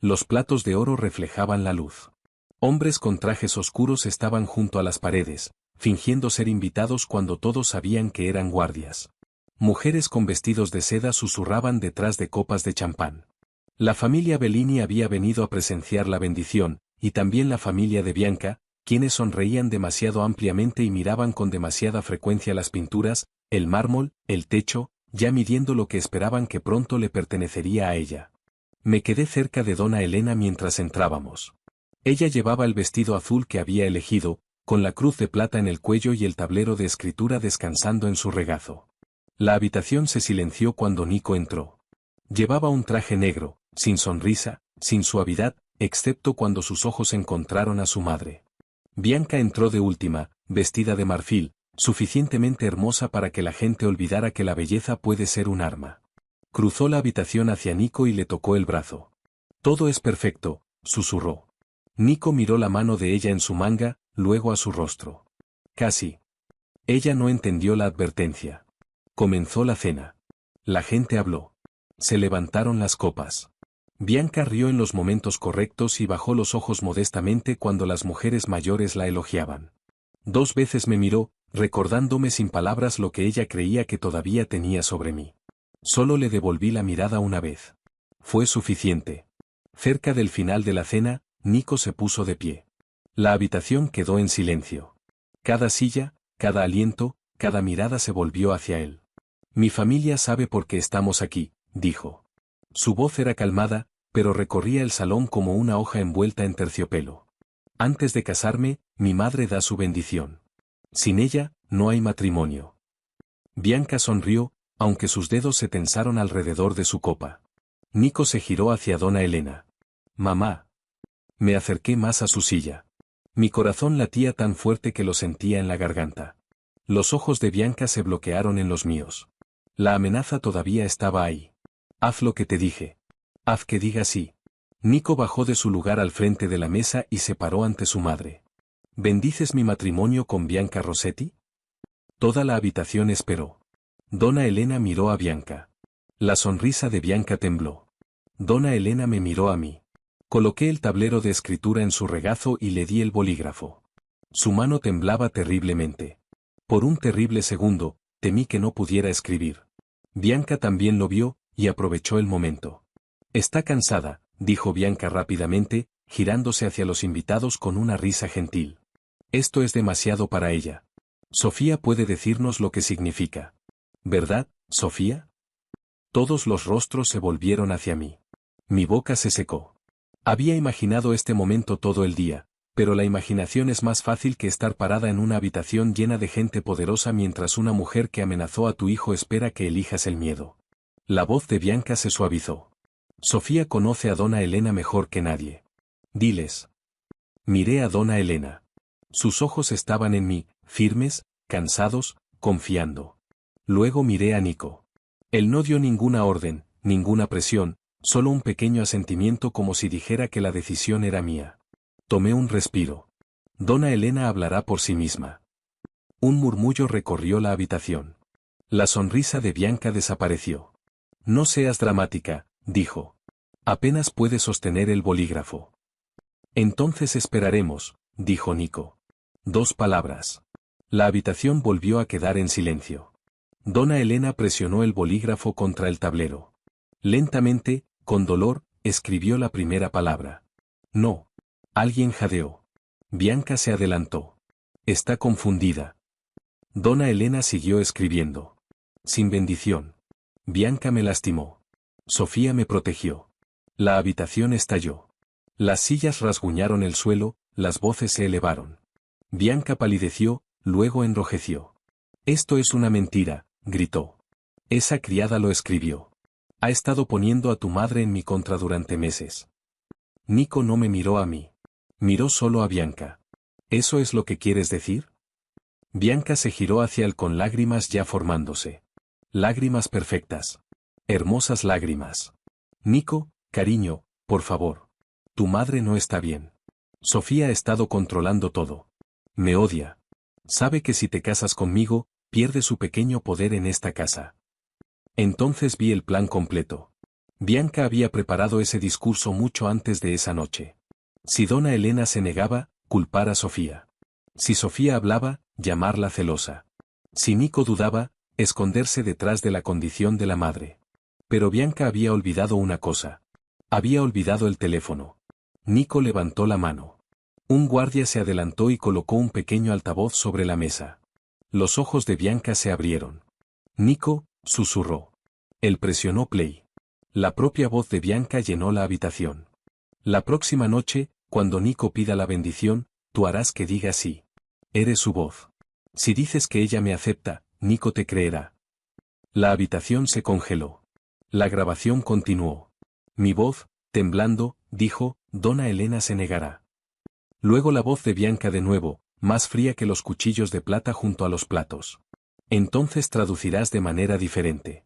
Los platos de oro reflejaban la luz. Hombres con trajes oscuros estaban junto a las paredes, fingiendo ser invitados cuando todos sabían que eran guardias. Mujeres con vestidos de seda susurraban detrás de copas de champán. La familia Bellini había venido a presenciar la bendición, y también la familia de Bianca, quienes sonreían demasiado ampliamente y miraban con demasiada frecuencia las pinturas, el mármol, el techo, ya midiendo lo que esperaban que pronto le pertenecería a ella. Me quedé cerca de dona Elena mientras entrábamos. Ella llevaba el vestido azul que había elegido, con la cruz de plata en el cuello y el tablero de escritura descansando en su regazo. La habitación se silenció cuando Nico entró. Llevaba un traje negro, sin sonrisa, sin suavidad, excepto cuando sus ojos encontraron a su madre. Bianca entró de última, vestida de marfil, suficientemente hermosa para que la gente olvidara que la belleza puede ser un arma. Cruzó la habitación hacia Nico y le tocó el brazo. Todo es perfecto, susurró. Nico miró la mano de ella en su manga, luego a su rostro. Casi. Ella no entendió la advertencia. Comenzó la cena. La gente habló. Se levantaron las copas. Bianca rió en los momentos correctos y bajó los ojos modestamente cuando las mujeres mayores la elogiaban. 2 veces me miró, recordándome sin palabras lo que ella creía que todavía tenía sobre mí. Solo le devolví la mirada una vez. Fue suficiente. Cerca del final de la cena, Nico se puso de pie. La habitación quedó en silencio. Cada silla, cada aliento, cada mirada se volvió hacia él. Mi familia sabe por qué estamos aquí, dijo. Su voz era calmada, pero recorría el salón como una hoja envuelta en terciopelo. Antes de casarme, mi madre da su bendición. Sin ella, no hay matrimonio. Bianca sonrió, aunque sus dedos se tensaron alrededor de su copa. Nico se giró hacia Donna Elena. Mamá. Me acerqué más a su silla. Mi corazón latía tan fuerte que lo sentía en la garganta. Los ojos de Bianca se bloquearon en los míos. La amenaza todavía estaba ahí. Haz lo que te dije. Haz que diga sí. Nico bajó de su lugar al frente de la mesa y se paró ante su madre. ¿Bendices mi matrimonio con Bianca Rossetti? Toda la habitación esperó. Donna Elena miró a Bianca. La sonrisa de Bianca tembló. Donna Elena me miró a mí. Coloqué el tablero de escritura en su regazo y le di el bolígrafo. Su mano temblaba terriblemente. Por un terrible segundo, temí que no pudiera escribir. Bianca también lo vio, y aprovechó el momento. Está cansada, dijo Bianca rápidamente, girándose hacia los invitados con una risa gentil. Esto es demasiado para ella. Sofía puede decirnos lo que significa. ¿Verdad, Sofía? Todos los rostros se volvieron hacia mí. Mi boca se secó. Había imaginado este momento todo el día, pero la imaginación es más fácil que estar parada en una habitación llena de gente poderosa mientras una mujer que amenazó a tu hijo espera que elijas el miedo. La voz de Bianca se suavizó. Sofía conoce a Donna Elena mejor que nadie. Diles. Miré a Donna Elena. Sus ojos estaban en mí, firmes, cansados, confiando. Luego miré a Nico. Él no dio ninguna orden, ninguna presión, solo un pequeño asentimiento como si dijera que la decisión era mía. Tomé un respiro. Donna Elena hablará por sí misma. Un murmullo recorrió la habitación. La sonrisa de Bianca desapareció. No seas dramática, dijo. Apenas puede sostener el bolígrafo. Entonces esperaremos, dijo Nico. 2 palabras. La habitación volvió a quedar en silencio. Donna Elena presionó el bolígrafo contra el tablero. Lentamente, con dolor, escribió la primera palabra. No. Alguien jadeó. Bianca se adelantó. Está confundida. Donna Elena siguió escribiendo. Sin bendición. Bianca me lastimó. Sofía me protegió. La habitación estalló. Las sillas rasguñaron el suelo, las voces se elevaron. Bianca palideció, luego enrojeció. Esto es una mentira, gritó. Esa criada lo escribió. Ha estado poniendo a tu madre en mi contra durante meses. Nico no me miró a mí. Miró solo a Bianca. ¿Eso es lo que quieres decir? Bianca se giró hacia él con lágrimas ya formándose. Lágrimas perfectas. Hermosas lágrimas. Nico, cariño, por favor. Tu madre no está bien. Sofía ha estado controlando todo. Me odia. Sabe que si te casas conmigo, pierde su pequeño poder en esta casa. Entonces vi el plan completo. Bianca había preparado ese discurso mucho antes de esa noche. Si Donna Elena se negaba, culpar a Sofía. Si Sofía hablaba, llamarla celosa. Si Nico dudaba, esconderse detrás de la condición de la madre. Pero Bianca había olvidado una cosa. Había olvidado el teléfono. Nico levantó la mano. Un guardia se adelantó y colocó un pequeño altavoz sobre la mesa. Los ojos de Bianca se abrieron. Nico, susurró. Él presionó play. La propia voz de Bianca llenó la habitación. La próxima noche, cuando Nico pida la bendición, tú harás que diga sí. Eres su voz. Si dices que ella me acepta, Nico te creerá. La habitación se congeló. La grabación continuó. Mi voz, temblando, dijo, Donna Elena se negará. Luego la voz de Bianca de nuevo, más fría que los cuchillos de plata junto a los platos. Entonces traducirás de manera diferente.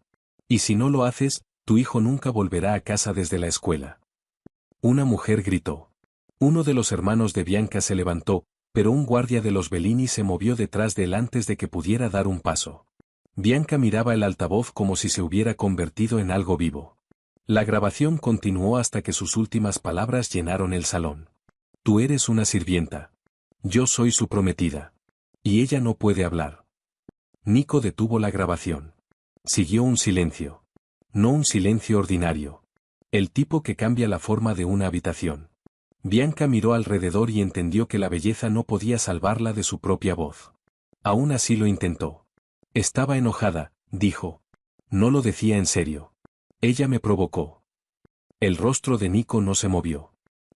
Y si no lo haces, tu hijo nunca volverá a casa desde la escuela. Una mujer gritó. Uno de los hermanos de Bianca se levantó, pero un guardia de los Bellini se movió detrás de él antes de que pudiera dar un paso. Bianca miraba el altavoz como si se hubiera convertido en algo vivo. La grabación continuó hasta que sus últimas palabras llenaron el salón. Tú eres una sirvienta. Yo soy su prometida. Y ella no puede hablar. Nico detuvo la grabación. Siguió un silencio. No un silencio ordinario. El tipo que cambia la forma de una habitación. Bianca miró alrededor y entendió que la belleza no podía salvarla de su propia voz. Aún así lo intentó. Estaba enojada, dijo. No lo decía en serio. Ella me provocó. El rostro de Nico no se movió.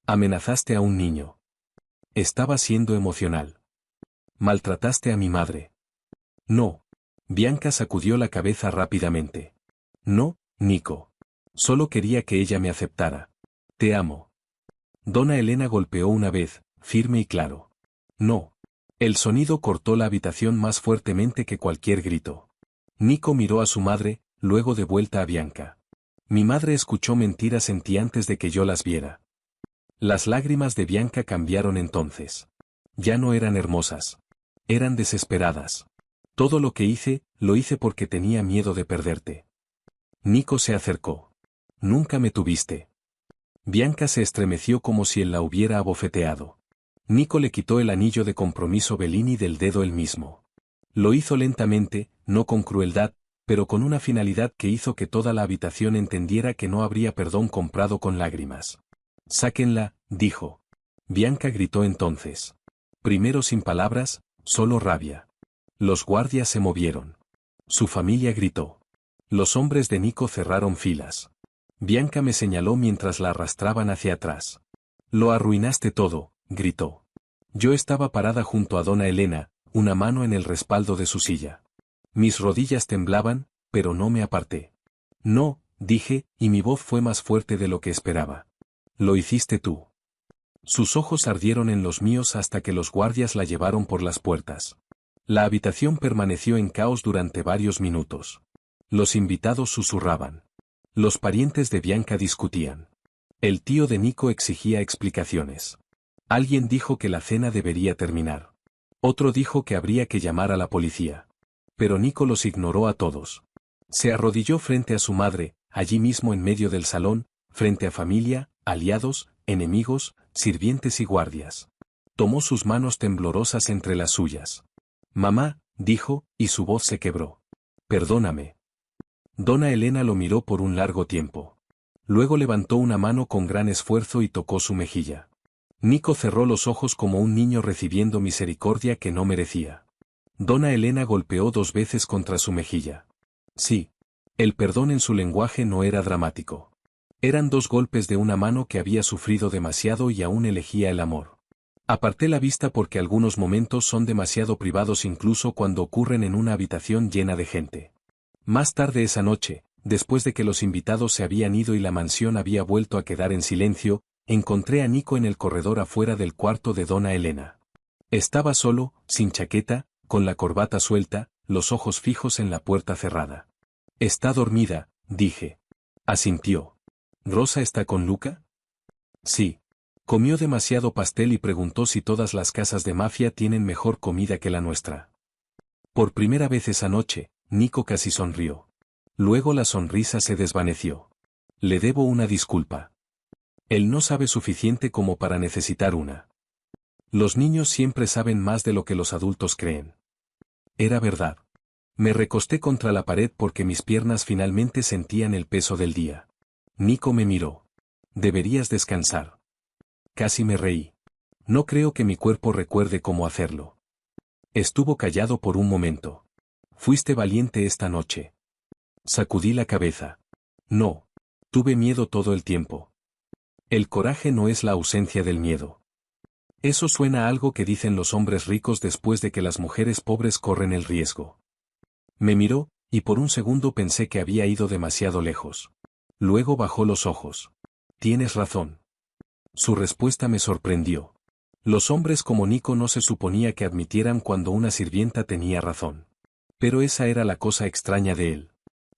Amenazaste a un niño. Estaba siendo emocional. Maltrataste a mi madre. No. Bianca sacudió la cabeza rápidamente. No, Nico. Solo quería que ella me aceptara. Te amo. Donna Elena golpeó una vez, firme y claro. No. El sonido cortó la habitación más fuertemente que cualquier grito. Nico miró a su madre, luego de vuelta a Bianca. Mi madre escuchó mentiras en ti antes de que yo las viera. Las lágrimas de Bianca cambiaron entonces. Ya no eran hermosas. Eran desesperadas. Todo lo que hice, lo hice porque tenía miedo de perderte. Nico se acercó. Nunca me tuviste. Bianca se estremeció como si él la hubiera abofeteado. Nico le quitó el anillo de compromiso Bellini del dedo él mismo. Lo hizo lentamente, no con crueldad, pero con una finalidad que hizo que toda la habitación entendiera que no habría perdón comprado con lágrimas. Sáquenla, dijo. Bianca gritó entonces. Primero sin palabras, solo rabia. Los guardias se movieron. Su familia gritó. Los hombres de Nico cerraron filas. Bianca me señaló mientras la arrastraban hacia atrás. Lo arruinaste todo, gritó. Yo estaba parada junto a Donna Elena, una mano en el respaldo de su silla. Mis rodillas temblaban, pero no me aparté. No, dije, y mi voz fue más fuerte de lo que esperaba. Lo hiciste tú. Sus ojos ardieron en los míos hasta que los guardias la llevaron por las puertas. La habitación permaneció en caos durante varios minutos. Los invitados susurraban. Los parientes de Bianca discutían. El tío de Nico exigía explicaciones. Alguien dijo que la cena debería terminar. Otro dijo que habría que llamar a la policía. Pero Nico los ignoró a todos. Se arrodilló frente a su madre, allí mismo en medio del salón, frente a familia, aliados, enemigos, sirvientes y guardias. Tomó sus manos temblorosas entre las suyas. Mamá, dijo, y su voz se quebró. Perdóname. Donna Elena lo miró por un largo tiempo. Luego levantó una mano con gran esfuerzo y tocó su mejilla. Nico cerró los ojos como un niño recibiendo misericordia que no merecía. Donna Elena golpeó 2 veces contra su mejilla. Sí. El perdón en su lenguaje no era dramático. Eran 2 golpes de una mano que había sufrido demasiado y aún elegía el amor. Aparté la vista porque algunos momentos son demasiado privados incluso cuando ocurren en una habitación llena de gente. Más tarde esa noche, después de que los invitados se habían ido y la mansión había vuelto a quedar en silencio, encontré a Nico en el corredor afuera del cuarto de Donna Elena. Estaba solo, sin chaqueta, con la corbata suelta, los ojos fijos en la puerta cerrada. Está dormida, dije. Asintió. ¿Rosa está con Luca? Sí. Comió demasiado pastel y preguntó si todas las casas de mafia tienen mejor comida que la nuestra. Por primera vez esa noche, Nico casi sonrió. Luego la sonrisa se desvaneció. Le debo una disculpa. Él no sabe suficiente como para necesitar una. Los niños siempre saben más de lo que los adultos creen. Era verdad. Me recosté contra la pared porque mis piernas finalmente sentían el peso del día. Nico me miró. Deberías descansar. Casi me reí. No creo que mi cuerpo recuerde cómo hacerlo. Estuvo callado por un momento. Fuiste valiente esta noche. Sacudí la cabeza. No. Tuve miedo todo el tiempo. El coraje no es la ausencia del miedo. Eso suena a algo que dicen los hombres ricos después de que las mujeres pobres corren el riesgo. Me miró, y por un segundo pensé que había ido demasiado lejos. Luego bajó los ojos. Tienes razón. Su respuesta me sorprendió. Los hombres como Nico no se suponía que admitieran cuando una sirvienta tenía razón. Pero esa era la cosa extraña de él.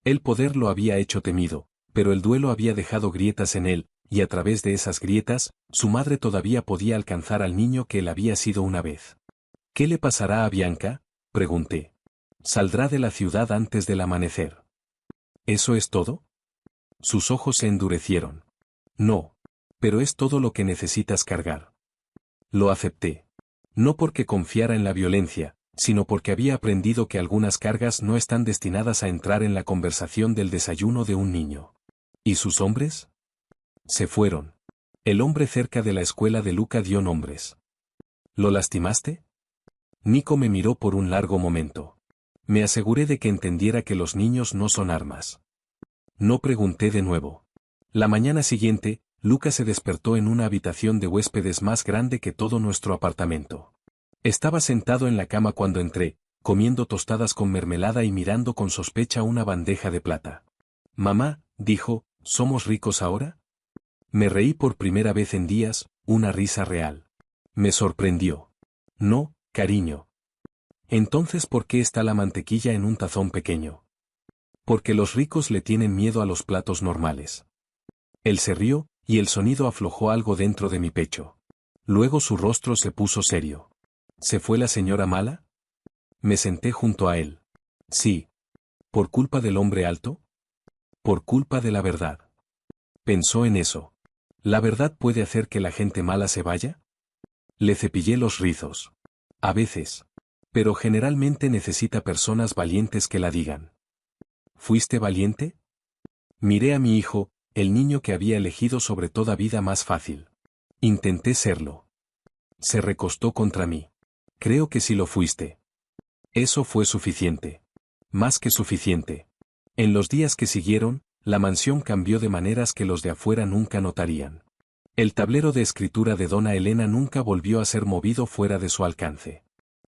El poder lo había hecho temido, pero el duelo había dejado grietas en él, y a través de esas grietas, su madre todavía podía alcanzar al niño que él había sido una vez. ¿Qué le pasará a Bianca?, pregunté. Saldrá de la ciudad antes del amanecer. ¿Eso es todo? Sus ojos se endurecieron. No. Pero es todo lo que necesitas cargar. Lo acepté. No porque confiara en la violencia, sino porque había aprendido que algunas cargas no están destinadas a entrar en la conversación del desayuno de un niño. ¿Y sus hombres? Se fueron. El hombre cerca de la escuela de Luca dio nombres. ¿Lo lastimaste? Nico me miró por un largo momento. Me aseguré de que entendiera que los niños no son armas. No pregunté de nuevo. La mañana siguiente, Luca se despertó en una habitación de huéspedes más grande que todo nuestro apartamento. Estaba sentado en la cama cuando entré, comiendo tostadas con mermelada y mirando con sospecha una bandeja de plata. Mamá, dijo, ¿somos ricos ahora? Me reí por primera vez en días, una risa real. Me sorprendió. No, cariño. Entonces, ¿por qué está la mantequilla en un tazón pequeño? Porque los ricos le tienen miedo a los platos normales. Él se rió, y el sonido aflojó algo dentro de mi pecho. Luego su rostro se puso serio. ¿Se fue la señora mala? Me senté junto a él. Sí. ¿Por culpa del hombre alto? Por culpa de la verdad. Pensó en eso. ¿La verdad puede hacer que la gente mala se vaya? Le cepillé los rizos. A veces. Pero generalmente necesita personas valientes que la digan. ¿Fuiste valiente? Miré a mi hijo, el niño que había elegido sobre toda vida más fácil. Intenté serlo. Se recostó contra mí. Creo que sí lo fuiste. Eso fue suficiente. Más que suficiente. En los días que siguieron, la mansión cambió de maneras que los de afuera nunca notarían. El tablero de escritura de Dona Elena nunca volvió a ser movido fuera de su alcance.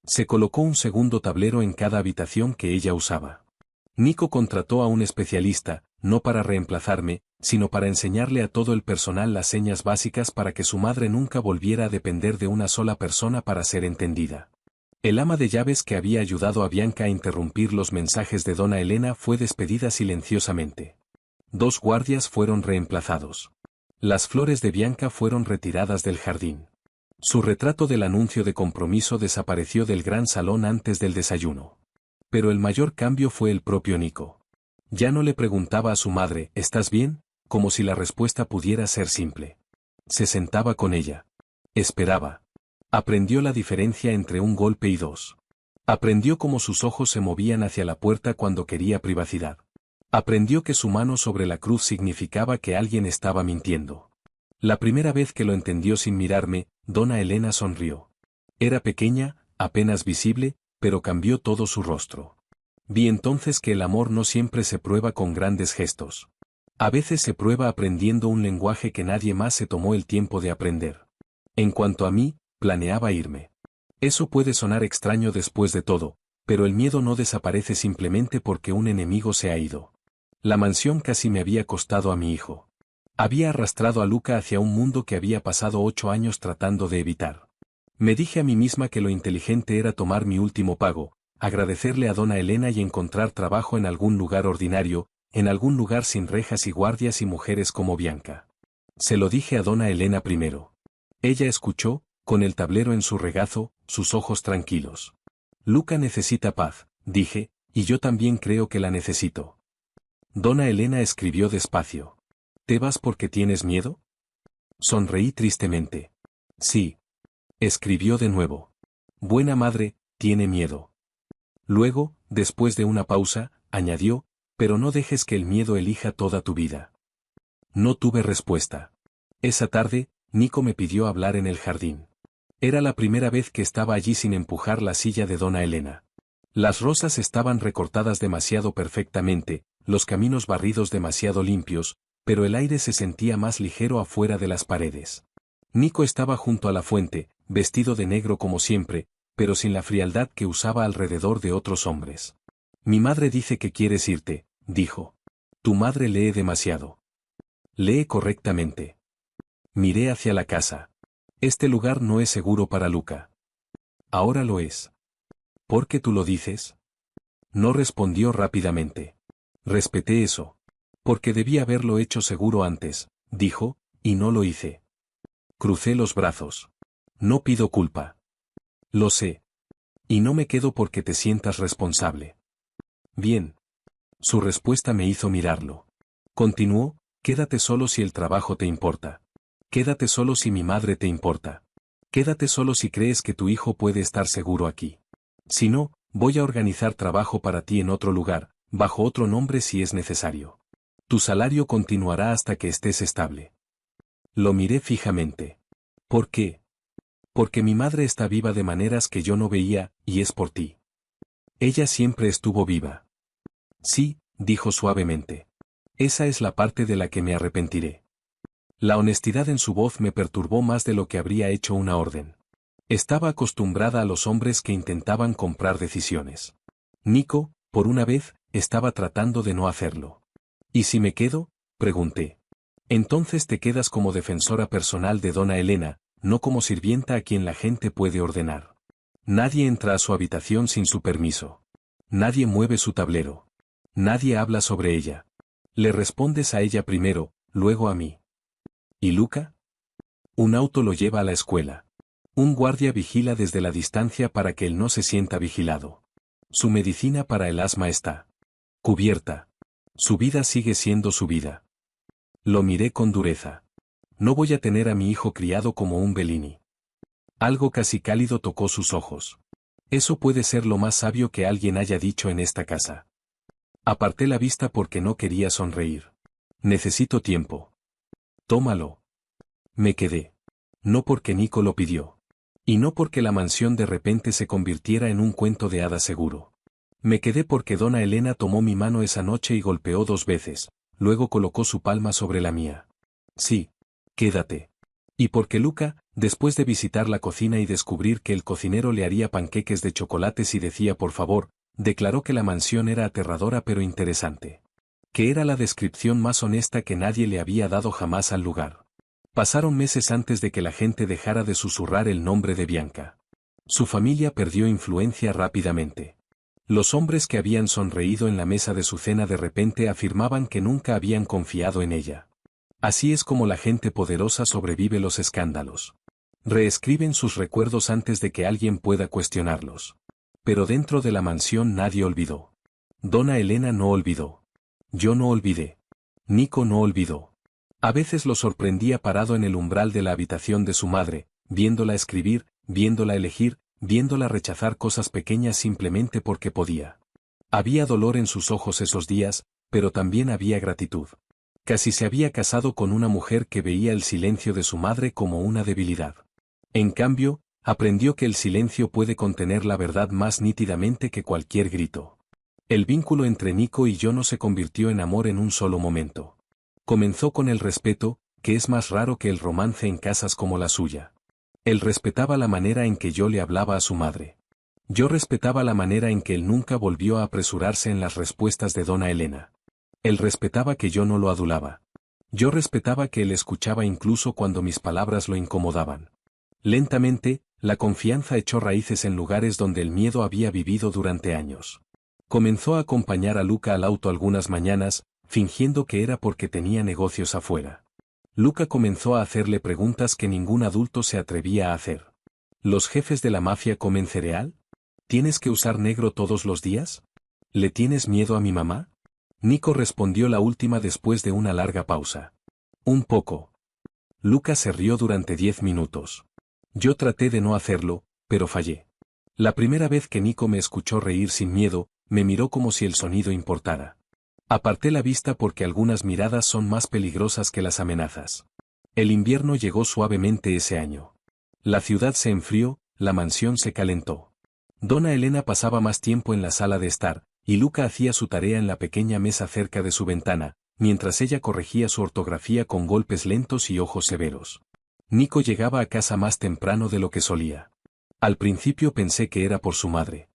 Se colocó un segundo tablero en cada habitación que ella usaba. Nico contrató a un especialista, no para reemplazarme, sino para enseñarle a todo el personal las señas básicas para que su madre nunca volviera a depender de una sola persona para ser entendida. El ama de llaves que había ayudado a Bianca a interrumpir los mensajes de Dona Elena fue despedida silenciosamente. 2 guardias fueron reemplazados. Las flores de Bianca fueron retiradas del jardín. Su retrato del anuncio de compromiso desapareció del gran salón antes del desayuno. Pero el mayor cambio fue el propio Nico. Ya no le preguntaba a su madre, ¿estás bien?, como si la respuesta pudiera ser simple. Se sentaba con ella. Esperaba. Aprendió la diferencia entre un golpe y 2. Aprendió cómo sus ojos se movían hacia la puerta cuando quería privacidad. Aprendió que su mano sobre la cruz significaba que alguien estaba mintiendo. La primera vez que lo entendió sin mirarme, Dona Elena sonrió. Era pequeña, apenas visible, pero cambió todo su rostro. Vi entonces que el amor no siempre se prueba con grandes gestos. A veces se prueba aprendiendo un lenguaje que nadie más se tomó el tiempo de aprender. En cuanto a mí, planeaba irme. Eso puede sonar extraño después de todo, pero el miedo no desaparece simplemente porque un enemigo se ha ido. La mansión casi me había costado a mi hijo. Había arrastrado a Luca hacia un mundo que había pasado 8 años tratando de evitar. Me dije a mí misma que lo inteligente era tomar mi último pago, agradecerle a Dona Elena y encontrar trabajo en algún lugar ordinario, en algún lugar sin rejas y guardias y mujeres como Bianca. Se lo dije a Dona Elena primero. Ella escuchó, con el tablero en su regazo, sus ojos tranquilos. Luca necesita paz, dije, y yo también creo que la necesito. Dona Elena escribió despacio. ¿Te vas porque tienes miedo? Sonreí tristemente. Sí. Escribió de nuevo. Buena madre, tiene miedo. Luego, después de una pausa, añadió, pero no dejes que el miedo elija toda tu vida. No tuve respuesta. Esa tarde, Nico me pidió hablar en el jardín. Era la primera vez que estaba allí sin empujar la silla de Dona Elena. Las rosas estaban recortadas demasiado perfectamente, los caminos barridos demasiado limpios, pero el aire se sentía más ligero afuera de las paredes. Nico estaba junto a la fuente, vestido de negro como siempre, pero sin la frialdad que usaba alrededor de otros hombres. Mi madre dice que quieres irte, dijo. Tu madre lee demasiado. Lee correctamente. Miré hacia la casa. Este lugar no es seguro para Luca. Ahora lo es. ¿Por qué tú lo dices? No respondió rápidamente. Respeté eso. Porque debía haberlo hecho seguro antes, dijo, Y no lo hice. Crucé los brazos. No pido culpa. Lo sé. Y no me quedo porque te sientas responsable. Bien. Su respuesta me hizo mirarlo. Continuó, quédate solo si el trabajo te importa. Quédate solo si mi madre te importa. Quédate solo si crees que tu hijo puede estar seguro aquí. Si no, voy a organizar trabajo para ti en otro lugar, bajo otro nombre si es necesario. Tu salario continuará hasta que estés estable. Lo miré fijamente. ¿Por qué? Porque mi madre está viva de maneras que yo no veía, y es por ti. Ella siempre estuvo viva. Sí, dijo suavemente. Esa es la parte de la que me arrepentiré. La honestidad en su voz me perturbó más de lo que habría hecho una orden. Estaba acostumbrada a los hombres que intentaban comprar decisiones. Nico, por una vez, estaba tratando de no hacerlo. ¿Y si me quedo? Pregunté. Entonces te quedas como defensora personal de Dona Elena, no como sirvienta a quien la gente puede ordenar. Nadie entra a su habitación sin su permiso. Nadie mueve su tablero. Nadie habla sobre ella. Le respondes a ella primero, luego a mí. ¿Y Luca? Un auto lo lleva a la escuela. Un guardia vigila desde la distancia para que él no se sienta vigilado. Su medicina para el asma está cubierta. Su vida sigue siendo su vida. Lo miré con dureza. No voy a tener a mi hijo criado como un Bellini. Algo casi cálido tocó sus ojos. Eso puede ser lo más sabio que alguien haya dicho en esta casa. Aparté la vista porque no quería sonreír. Necesito tiempo. Tómalo. Me quedé. No porque Nico lo pidió. Y no porque la mansión de repente se convirtiera en un cuento de hadas seguro. Me quedé porque Dona Elena tomó mi mano esa noche y golpeó 2 veces, luego colocó su palma sobre la mía. Sí. Quédate. Y porque Luca, después de visitar la cocina y descubrir que el cocinero le haría panqueques de chocolate si decía por favor, declaró que la mansión era aterradora pero interesante. Que era la descripción más honesta que nadie le había dado jamás al lugar. Pasaron meses antes de que la gente dejara de susurrar el nombre de Bianca. Su familia perdió influencia rápidamente. Los hombres que habían sonreído en la mesa de su cena de repente afirmaban que nunca habían confiado en ella. Así es como la gente poderosa sobrevive los escándalos. Reescriben sus recuerdos antes de que alguien pueda cuestionarlos. Pero dentro de la mansión nadie olvidó. Dona Elena no olvidó. Yo no olvidé. Nico no olvidó. A veces lo sorprendía parado en el umbral de la habitación de su madre, viéndola escribir, viéndola elegir, viéndola rechazar cosas pequeñas simplemente porque podía. Había dolor en sus ojos esos días, pero también había gratitud. Casi se había casado con una mujer que veía el silencio de su madre como una debilidad. En cambio, aprendió que el silencio puede contener la verdad más nítidamente que cualquier grito. El vínculo entre Nico y yo no se convirtió en amor en un solo momento. Comenzó con el respeto, que es más raro que el romance en casas como la suya. Él respetaba la manera en que yo le hablaba a su madre. Yo respetaba la manera en que él nunca volvió a apresurarse en las respuestas de Dona Elena. Él respetaba que yo no lo adulaba. Yo respetaba que él escuchaba incluso cuando mis palabras lo incomodaban. Lentamente, la confianza echó raíces en lugares donde el miedo había vivido durante años. Comenzó a acompañar a Luca al auto algunas mañanas, fingiendo que era porque tenía negocios afuera. Luca comenzó a hacerle preguntas que ningún adulto se atrevía a hacer. ¿Los jefes de la mafia comen cereal? ¿Tienes que usar negro todos los días? ¿Le tienes miedo a mi mamá? Nico respondió la última después de una larga pausa. Un poco. Luca se rió durante 10 minutos. Yo traté de no hacerlo, pero fallé. La primera vez que Nico me escuchó reír sin miedo, me miró como si el sonido importara. Aparté la vista porque algunas miradas son más peligrosas que las amenazas. El invierno llegó suavemente ese año. La ciudad se enfrió, la mansión se calentó. Dona Elena pasaba más tiempo en la sala de estar, y Luca hacía su tarea en la pequeña mesa cerca de su ventana, mientras ella corregía su ortografía con golpes lentos y ojos severos. Nico llegaba a casa más temprano de lo que solía. Al principio pensé que era por su madre.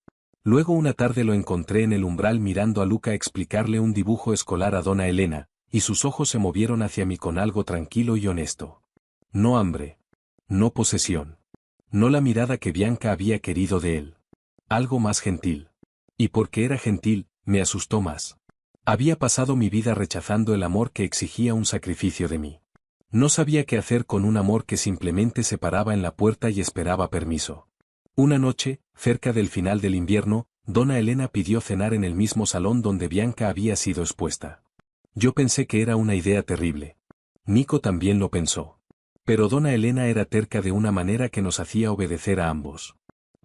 Luego una tarde lo encontré en el umbral mirando a Luca explicarle un dibujo escolar a Dona Elena, y sus ojos se movieron hacia mí con algo tranquilo y honesto. No hambre. No posesión. No la mirada que Bianca había querido de él. Algo más gentil. Y porque era gentil, me asustó más. Había pasado mi vida rechazando el amor que exigía un sacrificio de mí. No sabía qué hacer con un amor que simplemente se paraba en la puerta y esperaba permiso. Una noche, cerca del final del invierno, Donna Elena pidió cenar en el mismo salón donde Bianca había sido expuesta. Yo pensé que era una idea terrible. Nico también lo pensó. Pero Donna Elena era terca de una manera que nos hacía obedecer a ambos.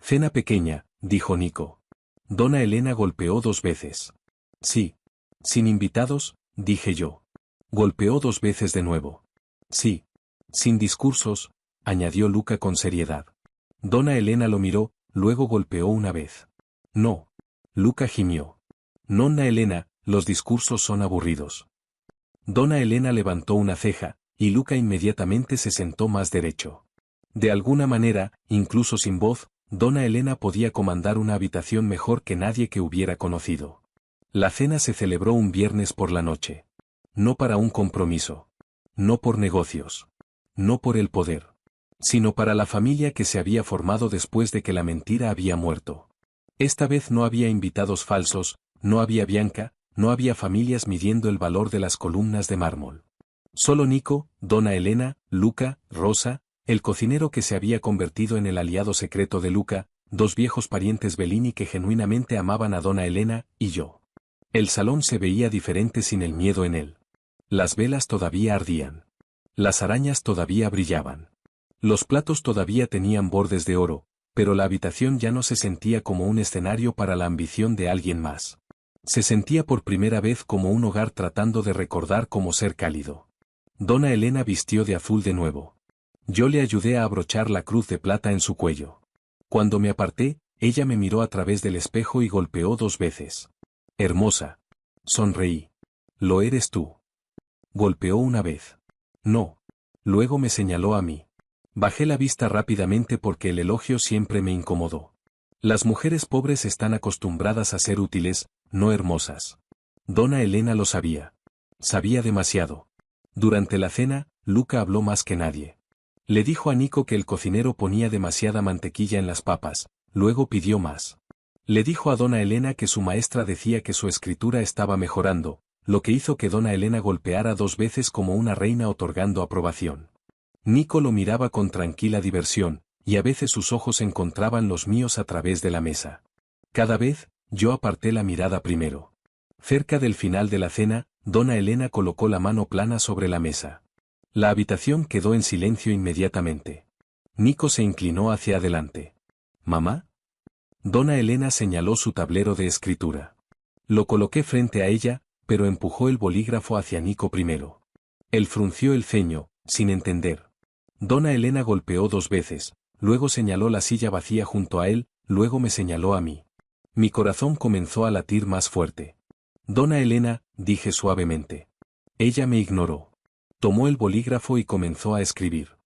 Cena pequeña, dijo Nico. Donna Elena golpeó 2 veces. Sí. Sin invitados, dije yo. Golpeó 2 veces de nuevo. Sí. Sin discursos, añadió Luca con seriedad. Donna Elena lo miró, luego golpeó una vez. No. Luca gimió. Nonna Elena, los discursos son aburridos. Donna Elena levantó una ceja, y Luca inmediatamente se sentó más derecho. De alguna manera, incluso sin voz, Donna Elena podía comandar una habitación mejor que nadie que hubiera conocido. La cena se celebró un viernes por la noche. No para un compromiso. No por negocios. No por el poder. Sino para la familia que se había formado después de que la mentira había muerto. Esta vez no había invitados falsos, no había Bianca, no había familias midiendo el valor de las columnas de mármol. Solo Nico, Donna Elena, Luca, Rosa, el cocinero que se había convertido en el aliado secreto de Luca, 2 viejos parientes Bellini que genuinamente amaban a Donna Elena, y yo. El salón se veía diferente sin el miedo en él. Las velas todavía ardían. Las arañas todavía brillaban. Los platos todavía tenían bordes de oro, pero la habitación ya no se sentía como un escenario para la ambición de alguien más. Se sentía por primera vez como un hogar tratando de recordar cómo ser cálido. Donna Elena vistió de azul de nuevo. Yo le ayudé a abrochar la cruz de plata en su cuello. Cuando me aparté, ella me miró a través del espejo y golpeó 2 veces. Hermosa. Sonreí. Lo eres tú. Golpeó una vez. No. Luego me señaló a mí. Bajé la vista rápidamente porque el elogio siempre me incomodó. Las mujeres pobres están acostumbradas a ser útiles, no hermosas. Donna Elena lo sabía. Sabía demasiado. Durante la cena, Luca habló más que nadie. Le dijo a Nico que el cocinero ponía demasiada mantequilla en las papas, luego pidió más. Le dijo a Donna Elena que su maestra decía que su escritura estaba mejorando, lo que hizo que Donna Elena golpeara 2 veces como una reina otorgando aprobación. Nico lo miraba con tranquila diversión, y a veces sus ojos encontraban los míos a través de la mesa. Cada vez, yo aparté la mirada primero. Cerca del final de la cena, Donna Elena colocó la mano plana sobre la mesa. La habitación quedó en silencio inmediatamente. Nico se inclinó hacia adelante. ¿Mamá? Donna Elena señaló su tablero de escritura. Lo coloqué frente a ella, pero empujó el bolígrafo hacia Nico primero. Él frunció el ceño, sin entender. Donna Elena golpeó 2 veces, luego señaló la silla vacía junto a él, luego me señaló a mí. Mi corazón comenzó a latir más fuerte. Donna Elena, dije suavemente. Ella me ignoró. Tomó el bolígrafo y comenzó a escribir.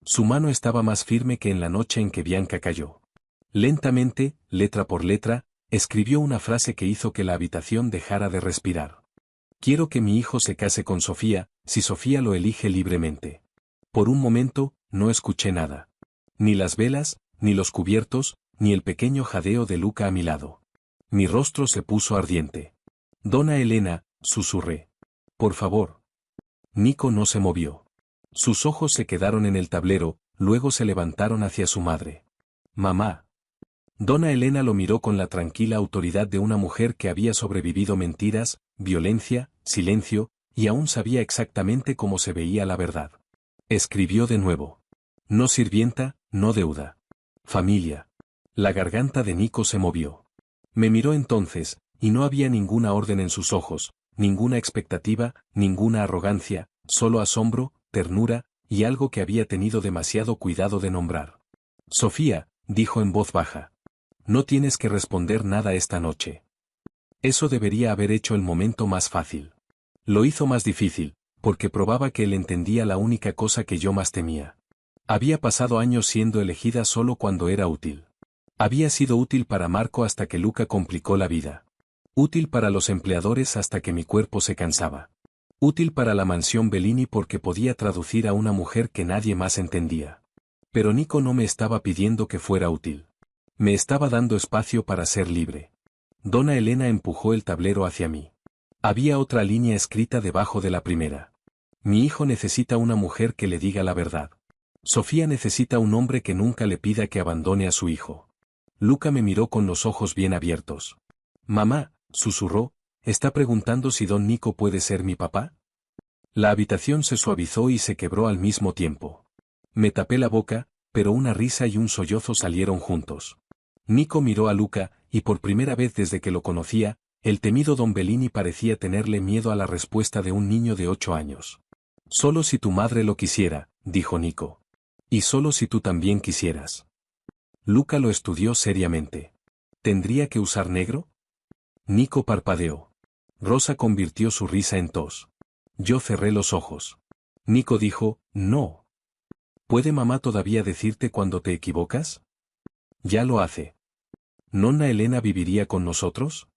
Su mano estaba más firme que en la noche en que Bianca cayó. Lentamente, letra por letra, escribió una frase que hizo que la habitación dejara de respirar. Quiero que mi hijo se case con Sofía, si Sofía lo elige libremente. Por un momento, no escuché nada. Ni las velas, ni los cubiertos, ni el pequeño jadeo de Luca a mi lado. Mi rostro se puso ardiente. Donna Elena, susurré. Por favor. Nico no se movió. Sus ojos se quedaron en el tablero, luego se levantaron hacia su madre. Mamá. Donna Elena lo miró con la tranquila autoridad de una mujer que había sobrevivido mentiras, violencia, silencio, y aún sabía exactamente cómo se veía la verdad. Escribió de nuevo. No sirvienta, no deuda. Familia. La garganta de Nico se movió. Me miró entonces, y no había ninguna orden en sus ojos, ninguna expectativa, ninguna arrogancia, solo asombro, ternura, y algo que había tenido demasiado cuidado de nombrar. Sofía, dijo en voz baja. No tienes que responder nada esta noche. Eso debería haber hecho el momento más fácil. Lo hizo más difícil, porque probaba que él entendía la única cosa que yo más temía. Había pasado años siendo elegida solo cuando era útil. Había sido útil para Marco hasta que Luca complicó la vida. Útil para los empleadores hasta que mi cuerpo se cansaba. Útil para la mansión Bellini porque podía traducir a una mujer que nadie más entendía. Pero Nico no me estaba pidiendo que fuera útil. Me estaba dando espacio para ser libre. Donna Elena empujó el tablero hacia mí. Había otra línea escrita debajo de la primera. Mi hijo necesita una mujer que le diga la verdad. Sofía necesita un hombre que nunca le pida que abandone a su hijo. Luca me miró con los ojos bien abiertos. Mamá, susurró, ¿está preguntando si don Nico puede ser mi papá? La habitación se suavizó y se quebró al mismo tiempo. Me tapé la boca, pero una risa y un sollozo salieron juntos. Nico miró a Luca, y por primera vez desde que lo conocía, el temido don Bellini parecía tenerle miedo a la respuesta de un niño de 8 años. Solo si tu madre lo quisiera, dijo Nico. Y solo si tú también quisieras. Luca lo estudió seriamente. ¿Tendría que usar negro? Nico parpadeó. Rosa convirtió su risa en tos. Yo cerré los ojos. Nico dijo, no. ¿Puede mamá todavía decirte cuando te equivocas? Ya lo hace. ¿Nonna Elena viviría con nosotros?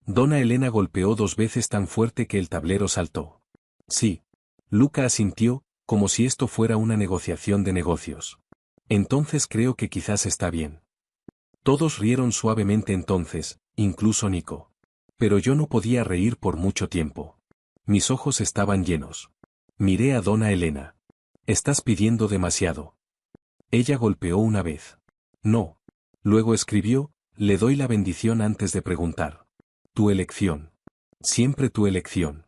Donna Elena golpeó 2 veces tan fuerte que el tablero saltó. Sí. Luca asintió, como si esto fuera una negociación de negocios. Entonces creo que quizás está bien. Todos rieron suavemente entonces, incluso Nico. Pero yo no podía reír por mucho tiempo. Mis ojos estaban llenos. Miré a Donna Elena. Estás pidiendo demasiado. Ella golpeó una vez. No. Luego escribió, le doy la bendición antes de preguntar. Tu elección. Siempre tu elección.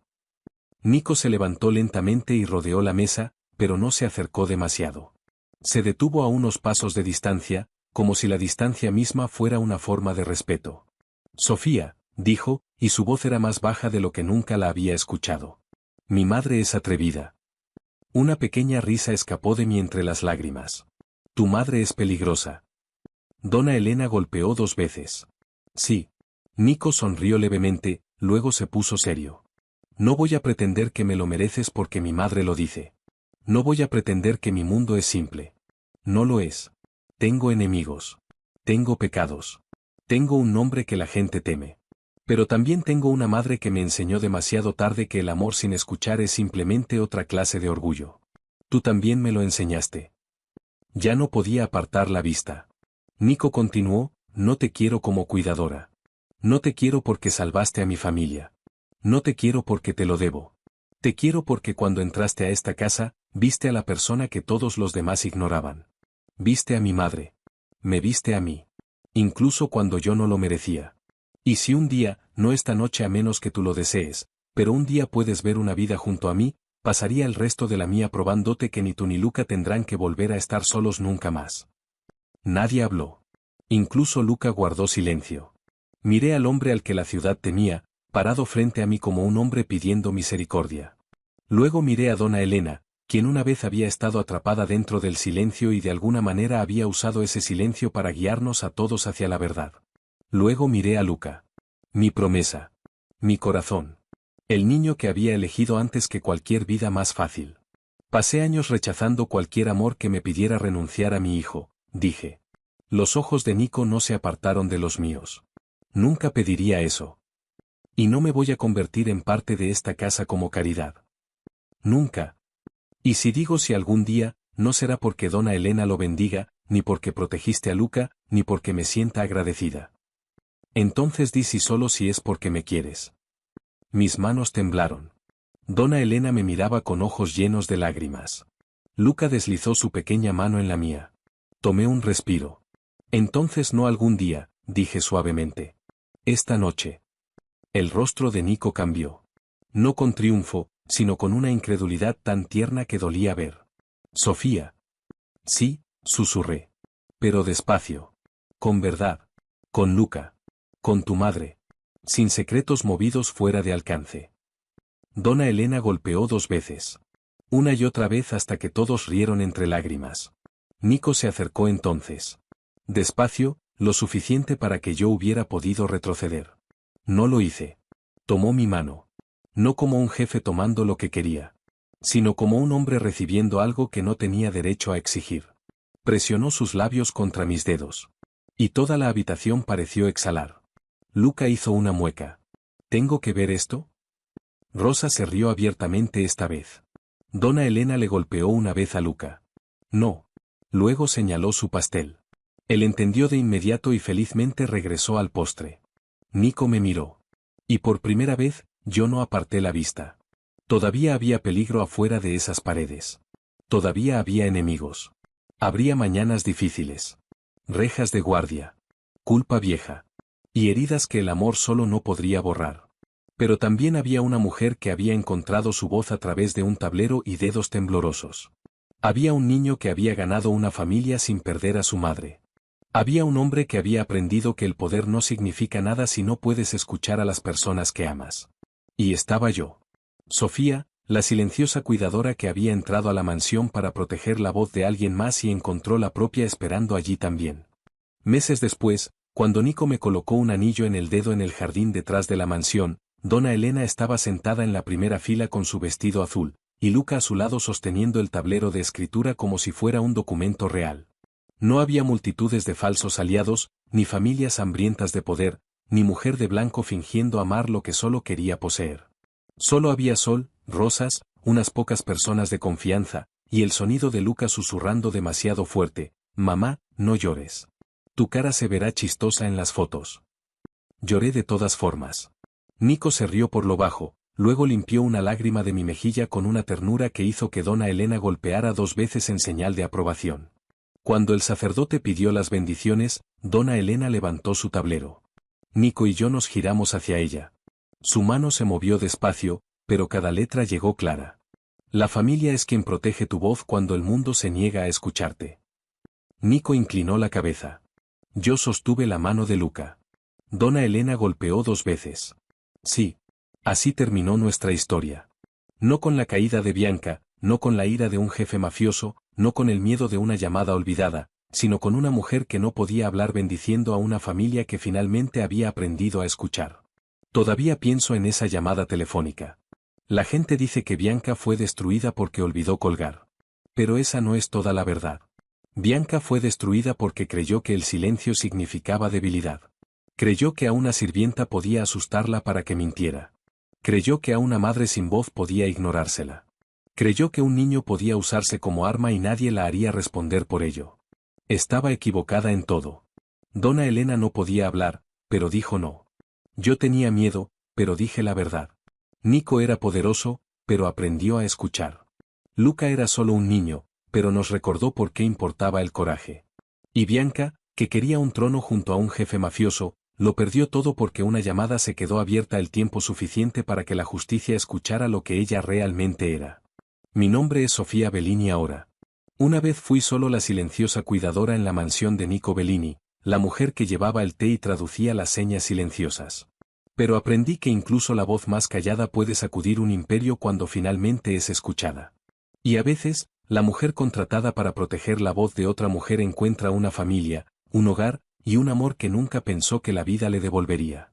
Nico se levantó lentamente y rodeó la mesa, pero no se acercó demasiado. Se detuvo a unos pasos de distancia, como si la distancia misma fuera una forma de respeto. Sofía, dijo, y su voz era más baja de lo que nunca la había escuchado. Mi madre es atrevida. Una pequeña risa escapó de mí entre las lágrimas. Tu madre es peligrosa. Donna Elena golpeó 2 veces. Sí. Nico sonrió levemente, luego se puso serio. No voy a pretender que me lo mereces porque mi madre lo dice. No voy a pretender que mi mundo es simple. No lo es. Tengo enemigos. Tengo pecados. Tengo un nombre que la gente teme. Pero también tengo una madre que me enseñó demasiado tarde que el amor sin escuchar es simplemente otra clase de orgullo. Tú también me lo enseñaste. Ya no podía apartar la vista. Nico continuó, no te quiero como cuidadora. No te quiero porque salvaste a mi familia. No te quiero porque te lo debo. Te quiero porque cuando entraste a esta casa, viste a la persona que todos los demás ignoraban. Viste a mi madre. Me viste a mí. Incluso cuando yo no lo merecía. Y si un día, no esta noche a menos que tú lo desees, pero un día puedes ver una vida junto a mí, pasaría el resto de la mía probándote que ni tú ni Luca tendrán que volver a estar solos nunca más. Nadie habló. Incluso Luca guardó silencio. Miré al hombre al que la ciudad temía, parado frente a mí como un hombre pidiendo misericordia. Luego miré a Donna Elena, quien una vez había estado atrapada dentro del silencio y de alguna manera había usado ese silencio para guiarnos a todos hacia la verdad. Luego miré a Luca. Mi promesa. Mi corazón. El niño que había elegido antes que cualquier vida más fácil. Pasé años rechazando cualquier amor que me pidiera renunciar a mi hijo, dije. Los ojos de Nico no se apartaron de los míos. Nunca pediría eso. Y no me voy a convertir en parte de esta casa como caridad. Nunca. Y si digo si algún día, no será porque Donna Elena lo bendiga, ni porque protegiste a Luca, ni porque me sienta agradecida. Entonces di si solo si es porque me quieres. Mis manos temblaron. Donna Elena me miraba con ojos llenos de lágrimas. Luca deslizó su pequeña mano en la mía. Tomé un respiro. Entonces no algún día, dije suavemente. Esta noche. El rostro de Nico cambió. No con triunfo, sino con una incredulidad tan tierna que dolía ver. Sofía. Sí, susurré. Pero despacio. Con verdad. Con Luca. Con tu madre. Sin secretos movidos fuera de alcance. Donna Elena golpeó 2 veces. Una y otra vez hasta que todos rieron entre lágrimas. Nico se acercó entonces. Despacio, lo suficiente para que yo hubiera podido retroceder. No lo hice. Tomó mi mano. No como un jefe tomando lo que quería. Sino como un hombre recibiendo algo que no tenía derecho a exigir. Presionó sus labios contra mis dedos. Y toda la habitación pareció exhalar. Luca hizo una mueca. ¿Tengo que ver esto? Rosa se rió abiertamente esta vez. Donna Elena le golpeó una vez a Luca. No. Luego señaló su pastel. Él entendió de inmediato y felizmente regresó al postre. Nico me miró. Y por primera vez, yo no aparté la vista. Todavía había peligro afuera de esas paredes. Todavía había enemigos. Habría mañanas difíciles. Rejas de guardia. Culpa vieja. Y heridas que el amor solo no podría borrar. Pero también había una mujer que había encontrado su voz a través de un tablero y dedos temblorosos. Había un niño que había ganado una familia sin perder a su madre. Había un hombre que había aprendido que el poder no significa nada si no puedes escuchar a las personas que amas. Y estaba yo. Sofía, la silenciosa cuidadora que había entrado a la mansión para proteger la voz de alguien más y encontró la propia esperando allí también. Meses después, cuando Nico me colocó un anillo en el dedo en el jardín detrás de la mansión, Donna Elena estaba sentada en la primera fila con su vestido azul, y Luca a su lado sosteniendo el tablero de escritura como si fuera un documento real. No había multitudes de falsos aliados, ni familias hambrientas de poder, ni mujer de blanco fingiendo amar lo que solo quería poseer. Solo había sol, rosas, unas pocas personas de confianza, y el sonido de Luca susurrando demasiado fuerte: «Mamá, no llores. Tu cara se verá chistosa en las fotos». Lloré de todas formas. Nico se rió por lo bajo, luego limpió una lágrima de mi mejilla con una ternura que hizo que Donna Elena golpeara 2 veces en señal de aprobación. Cuando el sacerdote pidió las bendiciones, Donna Elena levantó su tablero. Nico y yo nos giramos hacia ella. Su mano se movió despacio, pero cada letra llegó clara. La familia es quien protege tu voz cuando el mundo se niega a escucharte. Nico inclinó la cabeza. Yo sostuve la mano de Luca. Donna Elena golpeó 2 veces. Sí. Así terminó nuestra historia. No con la caída de Bianca, no con la ira de un jefe mafioso, no con el miedo de una llamada olvidada, sino con una mujer que no podía hablar bendiciendo a una familia que finalmente había aprendido a escuchar. Todavía pienso en esa llamada telefónica. La gente dice que Bianca fue destruida porque olvidó colgar. Pero esa no es toda la verdad. Bianca fue destruida porque creyó que el silencio significaba debilidad. Creyó que a una sirvienta podía asustarla para que mintiera. Creyó que a una madre sin voz podía ignorársela. Creyó que un niño podía usarse como arma y nadie la haría responder por ello. Estaba equivocada en todo. Donna Elena no podía hablar, pero dijo no. Yo tenía miedo, pero dije la verdad. Nico era poderoso, pero aprendió a escuchar. Luca era solo un niño, pero nos recordó por qué importaba el coraje. Y Bianca, que quería un trono junto a un jefe mafioso, lo perdió todo porque una llamada se quedó abierta el tiempo suficiente para que la justicia escuchara lo que ella realmente era. Mi nombre es Sofía Bellini ahora. Una vez fui solo la silenciosa cuidadora en la mansión de Nico Bellini, la mujer que llevaba el té y traducía las señas silenciosas. Pero aprendí que incluso la voz más callada puede sacudir un imperio cuando finalmente es escuchada. Y a veces, la mujer contratada para proteger la voz de otra mujer encuentra una familia, un hogar, y un amor que nunca pensó que la vida le devolvería.